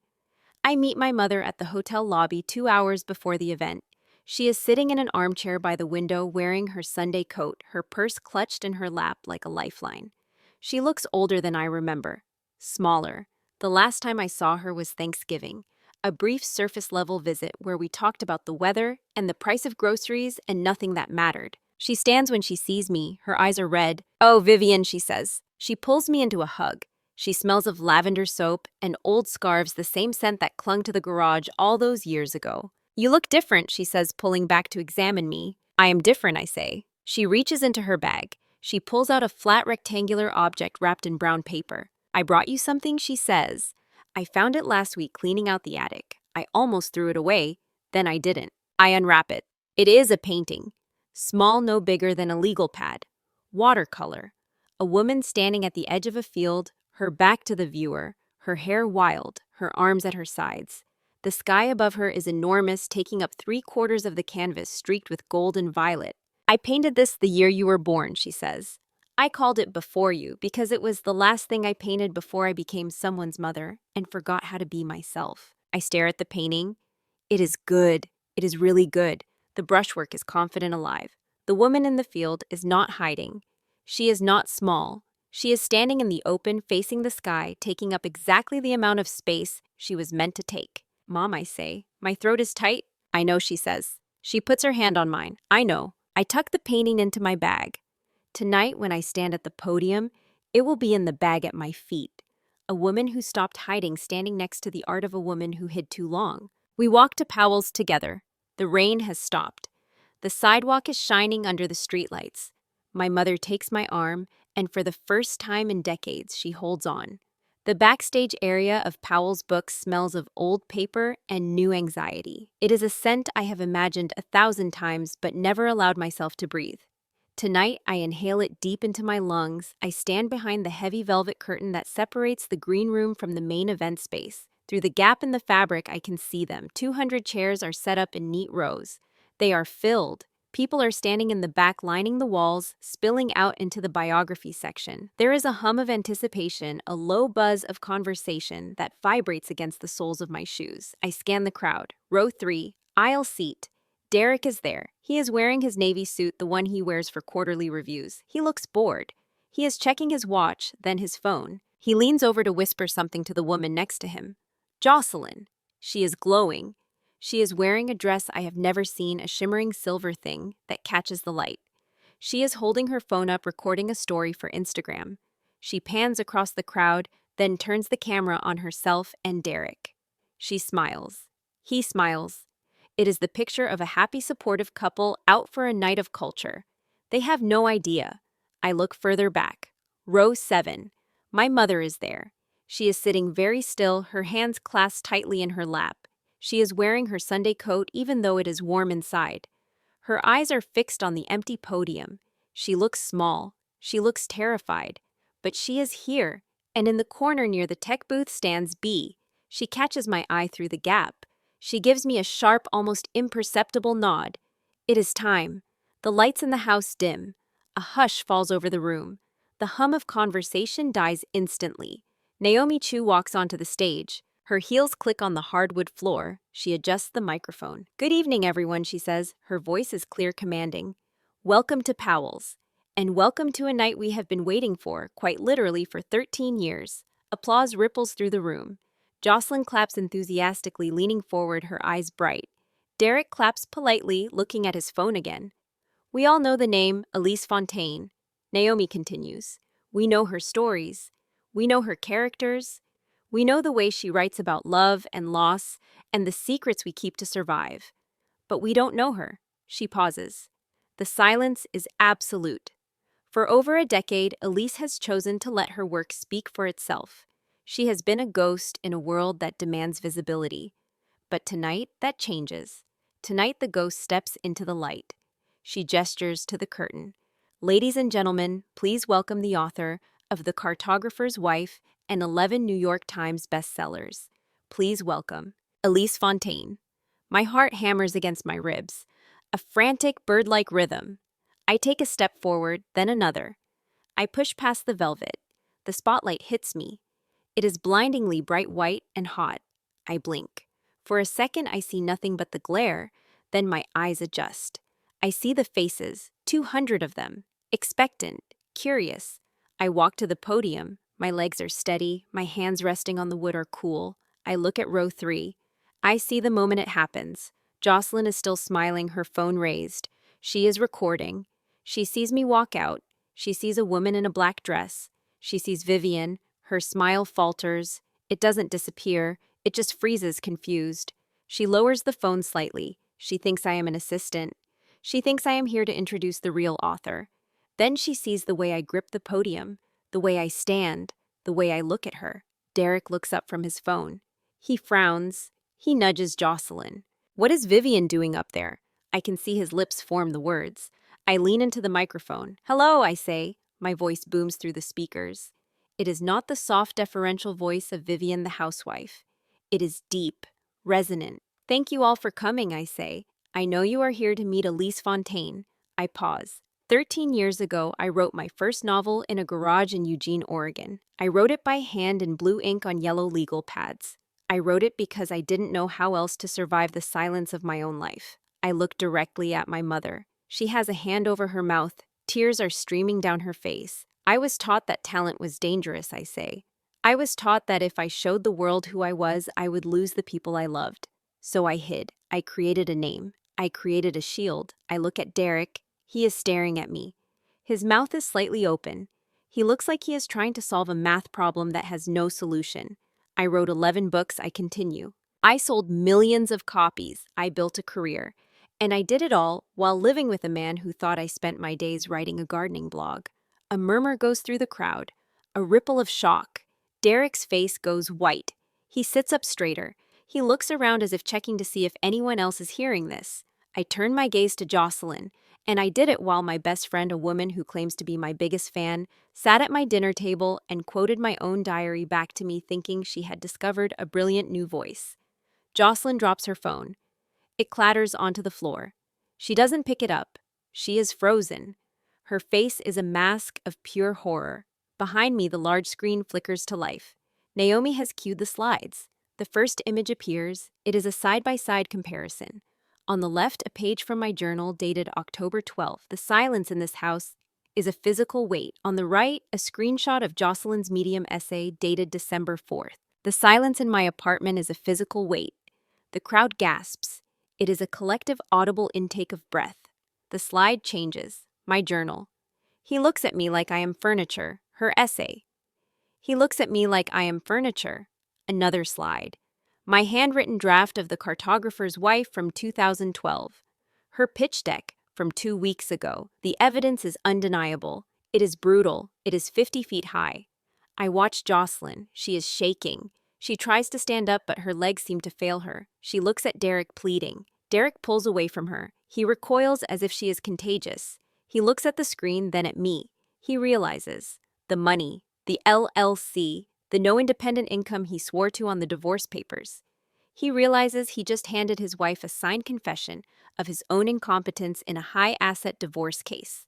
I meet my mother at the hotel lobby 2 hours before the event. She is sitting in an armchair by the window wearing her Sunday coat, her purse clutched in her lap like a lifeline. She looks older than I remember. Smaller. The last time I saw her was Thanksgiving. A brief surface-level visit where we talked about the weather and the price of groceries and nothing that mattered. She stands when she sees me. Her eyes are red. "Oh, Vivian," she says. She pulls me into a hug. She smells of lavender soap and old scarves, the same scent that clung to the garage all those years ago. "You look different," she says, pulling back to examine me. "I am different," I say. She reaches into her bag. She pulls out a flat rectangular object wrapped in brown paper. "I brought you something," she says. "I found it last week cleaning out the attic. I almost threw it away, then I didn't." I unwrap it. It is a painting. Small, no bigger than a legal pad. Watercolor. A woman standing at the edge of a field, her back to the viewer, her hair wild, her arms at her sides. The sky above her is enormous, taking up 3/4 of the canvas, streaked with gold and violet. "I painted this the year you were born," she says. "I called it Before You because it was the last thing I painted before I became someone's mother and forgot how to be myself." I stare at the painting. It is good. It is really good. The brushwork is confident, alive. The woman in the field is not hiding. She is not small. She is standing in the open, facing the sky, taking up exactly the amount of space she was meant to take. "Mom," I say, "my throat is tight." "I know," she says. She puts her hand on mine. "I know." I tuck the painting into my bag. Tonight, when I stand at the podium, it will be in the bag at my feet. A woman who stopped hiding, standing next to the art of a woman who hid too long. We walk to Powell's together. The rain has stopped. The sidewalk is shining under the streetlights. My mother takes my arm, and for the first time in decades, she holds on. The backstage area of Powell's Books smells of old paper and new anxiety. It is a scent I have imagined 1,000 times but never allowed myself to breathe. Tonight, I inhale it deep into my lungs. I stand behind the heavy velvet curtain that separates the green room from the main event space. Through the gap in the fabric, I can see them. 200 chairs are set up in neat rows. They are filled. People are standing in the back, lining the walls, spilling out into the biography section. There is a hum of anticipation, a low buzz of conversation that vibrates against the soles of my shoes. I scan the crowd. Row 3, aisle seat. Derek is there. He is wearing his navy suit, the one he wears for quarterly reviews. He looks bored. He is checking his watch, then his phone. He leans over to whisper something to the woman next to him. Jocelyn. She is glowing. She is wearing a dress I have never seen, a shimmering silver thing that catches the light. She is holding her phone up, recording a story for Instagram. She pans across the crowd, then turns the camera on herself and Derek. She smiles. He smiles. It is the picture of a happy, supportive couple out for a night of culture. They have no idea. I look further back. Row 7. My mother is there. She is sitting very still, her hands clasped tightly in her lap. She is wearing her Sunday coat even though it is warm inside. Her eyes are fixed on the empty podium. She looks small. She looks terrified. But she is here, and in the corner near the tech booth stands B. She catches my eye through the gap. She gives me a sharp, almost imperceptible nod. It is time. The lights in the house dim. A hush falls over the room. The hum of conversation dies instantly. Naomi Chu walks onto the stage. Her heels click on the hardwood floor. She adjusts the microphone. "Good evening, everyone," she says. Her voice is clear, commanding. "Welcome to Powell's. And welcome to a night we have been waiting for, quite literally for 13 years. Applause ripples through the room. Jocelyn claps enthusiastically, leaning forward, her eyes bright. Derek claps politely, looking at his phone again. "We all know the name, Elise Fontaine." Naomi continues. "We know her stories. We know her characters. We know the way she writes about love and loss and the secrets we keep to survive. But we don't know her." She pauses. The silence is absolute. For over a decade, Elise has chosen to let her work speak for itself. She has been a ghost in a world that demands visibility. But tonight, that changes. Tonight, the ghost steps into the light. She gestures to the curtain. "Ladies and gentlemen, please welcome the author of The Cartographer's Wife and 11 New York Times bestsellers. Please welcome Elise Fontaine." My heart hammers against my ribs. A frantic, bird-like rhythm. I take a step forward, then another. I push past the velvet. The spotlight hits me. It is blindingly bright white and hot. I blink. For a second, I see nothing but the glare. Then my eyes adjust. I see the faces, 200 of them, expectant, curious. I walk to the podium. My legs are steady. My hands resting on the wood are cool. I look at row 3. I see the moment it happens. Jocelyn is still smiling, her phone raised. She is recording. She sees me walk out. She sees a woman in a black dress. She sees Vivian. Her smile falters. It doesn't disappear. It just freezes, confused. She lowers the phone slightly. She thinks I am an assistant. She thinks I am here to introduce the real author. Then she sees the way I grip the podium, the way I stand, the way I look at her. Derek looks up from his phone. He frowns. He nudges Jocelyn. What is Vivian doing up there? I can see his lips form the words. I lean into the microphone. Hello, I say. My voice booms through the speakers. It is not the soft, deferential voice of Vivian the housewife. It is deep, resonant. Thank you all for coming, I say. I know you are here to meet Elise Fontaine. I pause. 13 years ago, I wrote my first novel in a garage in Eugene, Oregon. I wrote it by hand in blue ink on yellow legal pads. I wrote it because I didn't know how else to survive the silence of my own life. I look directly at my mother. She has a hand over her mouth. Tears are streaming down her face. I was taught that talent was dangerous, I say. I was taught that if I showed the world who I was, I would lose the people I loved. So I hid. I created a name. I created a shield. I look at Derek. He is staring at me. His mouth is slightly open. He looks like he is trying to solve a math problem that has no solution. I wrote 11 books, I continue. I sold millions of copies. I built a career. And I did it all while living with a man who thought I spent my days writing a gardening blog. A murmur goes through the crowd. A ripple of shock. Derek's face goes white. He sits up straighter. He looks around as if checking to see if anyone else is hearing this. I turn my gaze to Jocelyn, and I did it while my best friend, a woman who claims to be my biggest fan, sat at my dinner table and quoted my own diary back to me thinking she had discovered a brilliant new voice. Jocelyn drops her phone. It clatters onto the floor. She doesn't pick it up. She is frozen. Her face is a mask of pure horror. Behind me, the large screen flickers to life. Naomi has cued the slides. The first image appears. It is a side-by-side comparison. On the left, a page from my journal dated October 12th. The silence in this house is a physical weight. On the right, a screenshot of Jocelyn's Medium essay dated December 4th. The silence in my apartment is a physical weight. The crowd gasps. It is a collective audible intake of breath. The slide changes. My journal. He looks at me like I am furniture. Her essay. He looks at me like I am furniture. Another slide. My handwritten draft of The Cartographer's Wife from 2012. Her pitch deck from 2 weeks ago. The evidence is undeniable. It is brutal. It is 50 feet high. I watch Jocelyn. She is shaking. She tries to stand up, but her legs seem to fail her. She looks at Derek, pleading. Derek pulls away from her. He recoils as if she is contagious. He looks at the screen, then at me. He realizes. The money. The LLC. The no independent income he swore to on the divorce papers. He realizes he just handed his wife a signed confession of his own incompetence in a high-asset divorce case.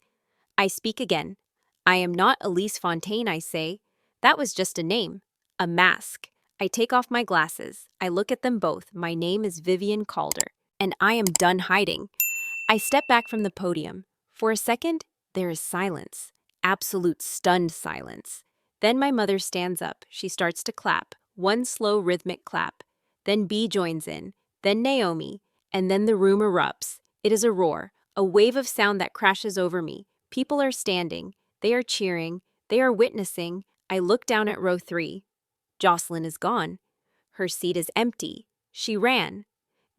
I speak again. I am not Elise Fontaine, I say. That was just a name. A mask. I take off my glasses. I look at them both. My name is Vivian Calder, and I am done hiding. I step back from the podium. For a second, there is silence. Absolute stunned silence. Then my mother stands up. She starts to clap. One slow rhythmic clap. Then B joins in. Then Naomi. And then the room erupts. It is a roar. A wave of sound that crashes over me. People are standing. They are cheering. They are witnessing. I look down at row 3. Jocelyn is gone. Her seat is empty. She ran.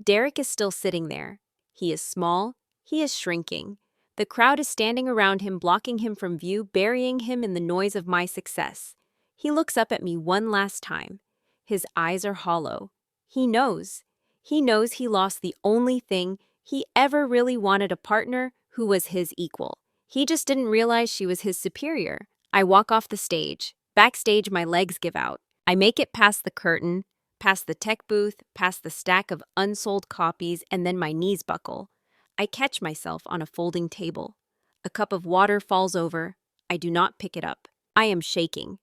Derek is still sitting there. He is small. He is shrinking. The crowd is standing around him, blocking him from view, burying him in the noise of my success. He looks up at me one last time. His eyes are hollow. He knows. He knows he lost the only thing he ever really wanted, a partner who was his equal. He just didn't realize she was his superior. I walk off the stage. Backstage, my legs give out. I make it past the curtain, past the tech booth, past the stack of unsold copies, and then my knees buckle. I catch myself on a folding table. A cup of water falls over. I do not pick it up. I am shaking.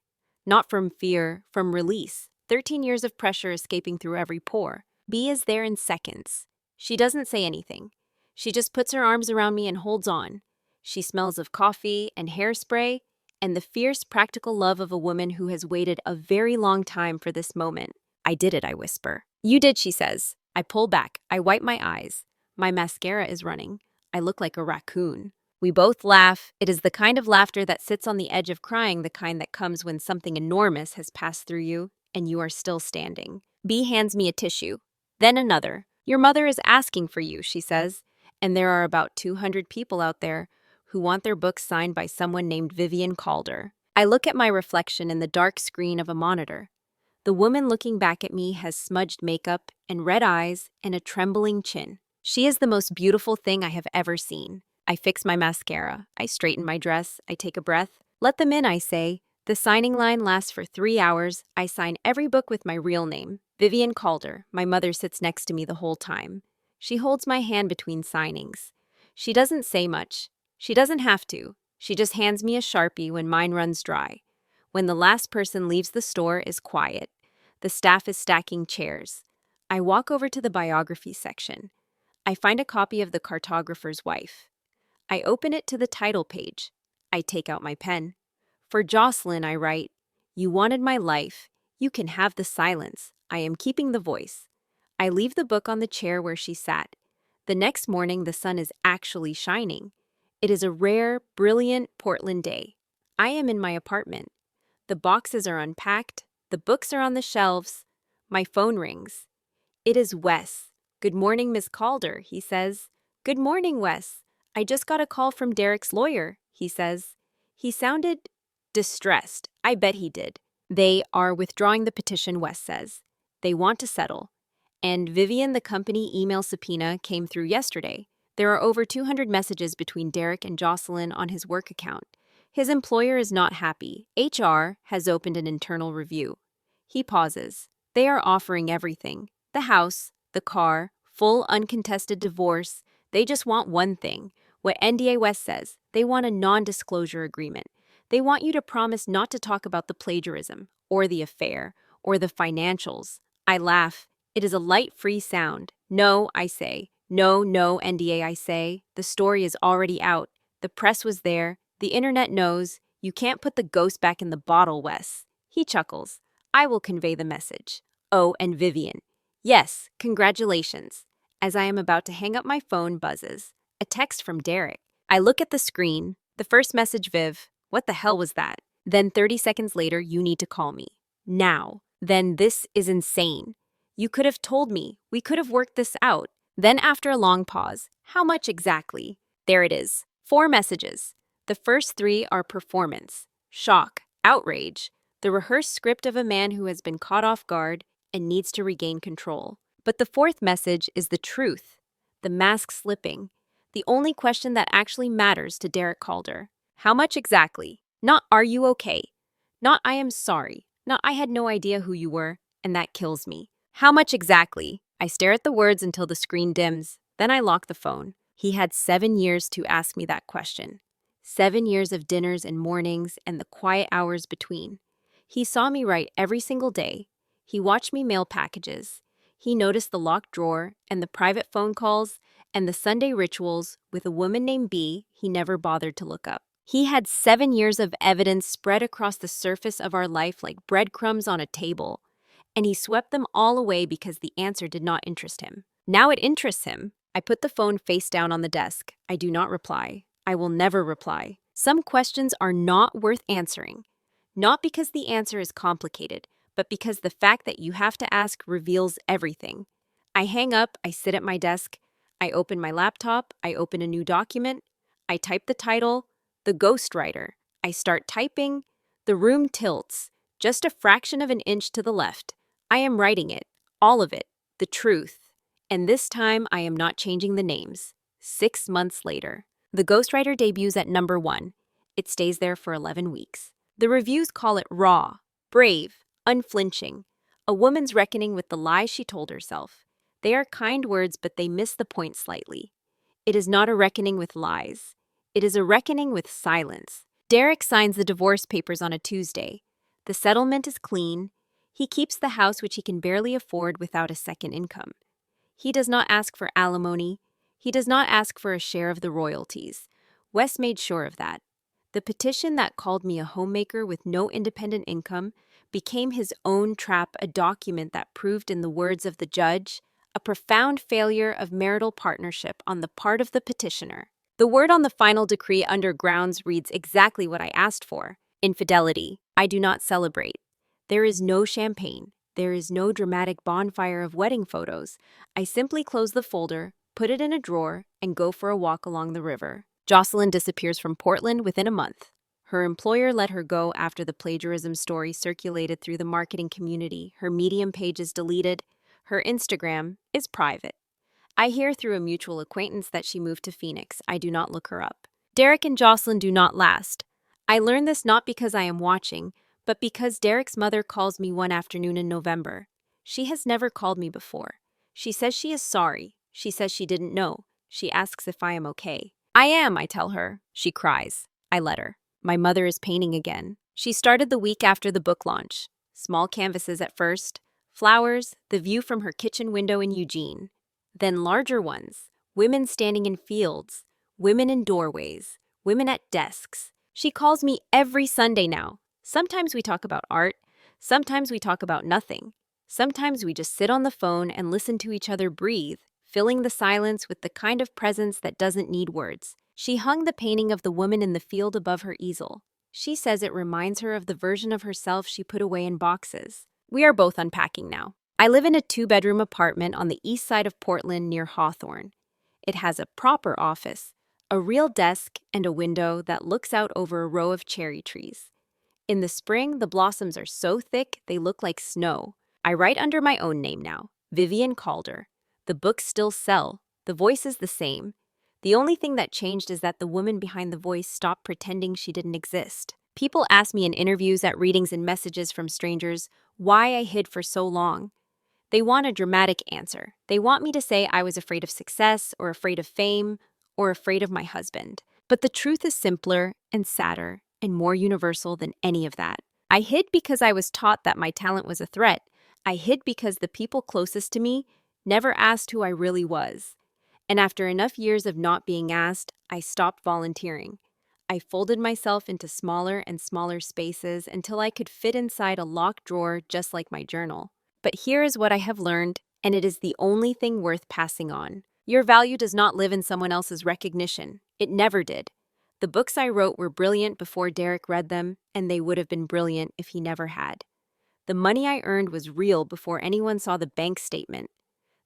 Not from fear, from release. 13 years of pressure escaping through every pore. B is there in seconds. She doesn't say anything. She just puts her arms around me and holds on. She smells of coffee and hairspray and the fierce practical love of a woman who has waited a very long time for this moment. I did it, I whisper. You did, she says. I pull back. I wipe my eyes. My mascara is running. I look like a raccoon. We both laugh. It is the kind of laughter that sits on the edge of crying, the kind that comes when something enormous has passed through you and you are still standing. B hands me a tissue. Then another. Your mother is asking for you, she says, and there are about 200 people out there who want their books signed by someone named Vivian Calder. I look at my reflection in the dark screen of a monitor. The woman looking back at me has smudged makeup and red eyes and a trembling chin. She is the most beautiful thing I have ever seen. I fix my mascara. I straighten my dress. I take a breath. Let them in, I say. The signing line lasts for 3 hours. I sign every book with my real name, Vivian Calder. My mother sits next to me the whole time. She holds my hand between signings. She doesn't say much. She doesn't have to. She just hands me a Sharpie when mine runs dry. When the last person leaves the store is quiet. The staff is stacking chairs. I walk over to the biography section. I find a copy of The Cartographer's Wife. I open it to the title page. I take out my pen. For Jocelyn, I write, "You wanted my life. You can have the silence. I am keeping the voice." I leave the book on the chair where she sat. The next morning, the sun is actually shining. It is a rare, brilliant Portland day. I am in my apartment. The boxes are unpacked. The books are on the shelves. My phone rings. It is Wes. "Good morning, Miss Calder," he says. "Good morning, Wes. I just got a call from Derek's lawyer," he says. He sounded distressed. I bet he did. "They are withdrawing the petition," Wes says. "They want to settle. And Vivian, the company email subpoena, came through yesterday. There are over 200 messages between Derek and Jocelyn on his work account. His employer is not happy. HR has opened an internal review." He pauses. "They are offering everything. The house, the car, full uncontested divorce. They just want one thing. What NDA West says, they want a non-disclosure agreement. They want you to promise not to talk about the plagiarism, or the affair, or the financials." I laugh. It is a light, free sound. "No," I say. "No, no, NDA," I say. "The story is already out. The press was there. The internet knows. You can't put the ghost back in the bottle, Wes." He chuckles. "I will convey the message. Oh, and Vivian. Yes, congratulations." As I am about to hang up, my phone buzzes. A text from Derek. I look at the screen. The first message, "Viv, what the hell was that?" Then 30 seconds later, "You need to call me. Now." Then, "This is insane. You could have told me. We could have worked this out." Then after a long pause, "How much exactly?" There it is. 4 messages. The first 3 are performance, shock, outrage, the rehearsed script of a man who has been caught off guard and needs to regain control. But the 4th message is the truth, the mask slipping, the only question that actually matters to Derek Calder. How much exactly? Not "Are you okay?" Not "I am sorry." Not "I had no idea who you were," and that kills me. How much exactly? I stare at the words until the screen dims. Then I lock the phone. He had 7 years to ask me that question. 7 years of dinners and mornings and the quiet hours between. He saw me write every single day. He watched me mail packages. He noticed the locked drawer and the private phone calls and the Sunday rituals with a woman named B he never bothered to look up. He had 7 years of evidence spread across the surface of our life like breadcrumbs on a table, and he swept them all away because the answer did not interest him. Now it interests him. I put the phone face down on the desk. I do not reply. I will never reply. Some questions are not worth answering. Not because the answer is complicated, but because the fact that you have to ask reveals everything. I hang up, I sit at my desk, I open my laptop, I open a new document, I type the title, The Ghostwriter. I start typing, the room tilts, just a fraction of an inch to the left. I am writing it, all of it, the truth. And this time I am not changing the names. 6 months later. The Ghostwriter debuts at number 1. It stays there for 11 weeks. The reviews call it raw, brave, unflinching, a woman's reckoning with the lies she told herself. They are kind words, but they miss the point slightly. It is not a reckoning with lies. It is a reckoning with silence. Derek signs the divorce papers on a Tuesday. The settlement is clean. He keeps the house which he can barely afford without a second income. He does not ask for alimony. He does not ask for a share of the royalties. Wes made sure of that. The petition that called me a homemaker with no independent income became his own trap, a document that proved, in the words of the judge, a profound failure of marital partnership on the part of the petitioner. The word on the final decree under grounds reads exactly what I asked for: infidelity. I do not celebrate. There is no champagne. There is no dramatic bonfire of wedding photos. I simply close the folder, put it in a drawer, and go for a walk along the river. Jocelyn disappears from Portland within a month. Her employer let her go after the plagiarism story circulated through the marketing community. Her Medium page is deleted. Her Instagram is private. I hear through a mutual acquaintance that she moved to Phoenix. I do not look her up. Derek and Jocelyn do not last. I learn this not because I am watching, but because Derek's mother calls me one afternoon in November. She has never called me before. She says she is sorry. She says she didn't know. She asks if I am okay. I am, I tell her. She cries. I let her. My mother is painting again. She started the week after the book launch. Small canvases at first, flowers, the view from her kitchen window in Eugene. Then larger ones, women standing in fields, women in doorways, women at desks. She calls me every Sunday now. Sometimes we talk about art, sometimes we talk about nothing. Sometimes we just sit on the phone and listen to each other breathe, filling the silence with the kind of presence that doesn't need words. She hung the painting of the woman in the field above her easel. She says it reminds her of the version of herself she put away in boxes. We are both unpacking now. I live in a 2-bedroom apartment on the east side of Portland near Hawthorne. It has a proper office, a real desk, and a window that looks out over a row of cherry trees. In the spring, the blossoms are so thick they look like snow. I write under my own name now, Vivian Calder. The books still sell. The voice is the same. The only thing that changed is that the woman behind the voice stopped pretending she didn't exist. People ask me in interviews, at readings, and messages from strangers why I hid for so long. They want a dramatic answer. They want me to say I was afraid of success, or afraid of fame, or afraid of my husband. But the truth is simpler and sadder and more universal than any of that. I hid because I was taught that my talent was a threat. I hid because the people closest to me never asked who I really was. And after enough years of not being asked, I stopped volunteering. I folded myself into smaller and smaller spaces until I could fit inside a locked drawer just like my journal. But here is what I have learned, and it is the only thing worth passing on. Your value does not live in someone else's recognition. It never did. The books I wrote were brilliant before Derek read them, and they would have been brilliant if he never had. The money I earned was real before anyone saw the bank statement.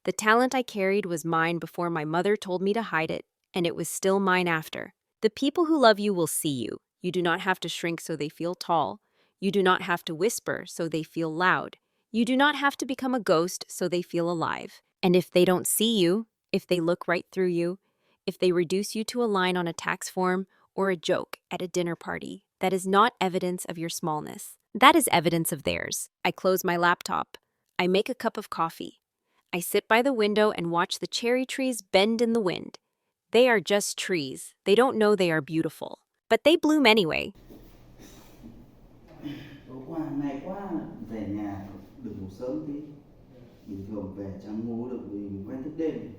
The talent I carried was mine before my mother told me to hide it, and it was still mine after. The people who love you will see you. You do not have to shrink so they feel tall. You do not have to whisper so they feel loud. You do not have to become a ghost so they feel alive. And if they don't see you, if they look right through you, if they reduce you to a line on a tax form or a joke at a dinner party, that is not evidence of your smallness. That is evidence of theirs. I close my laptop. I make a cup of coffee. I sit by the window and watch the cherry trees bend in the wind. They are just trees. They don't know they are beautiful. But they bloom anyway. Tối qua may quá về nhà được ngủ sớm tí. Bình thường về chẳng ngủ được vì quen thức đêm.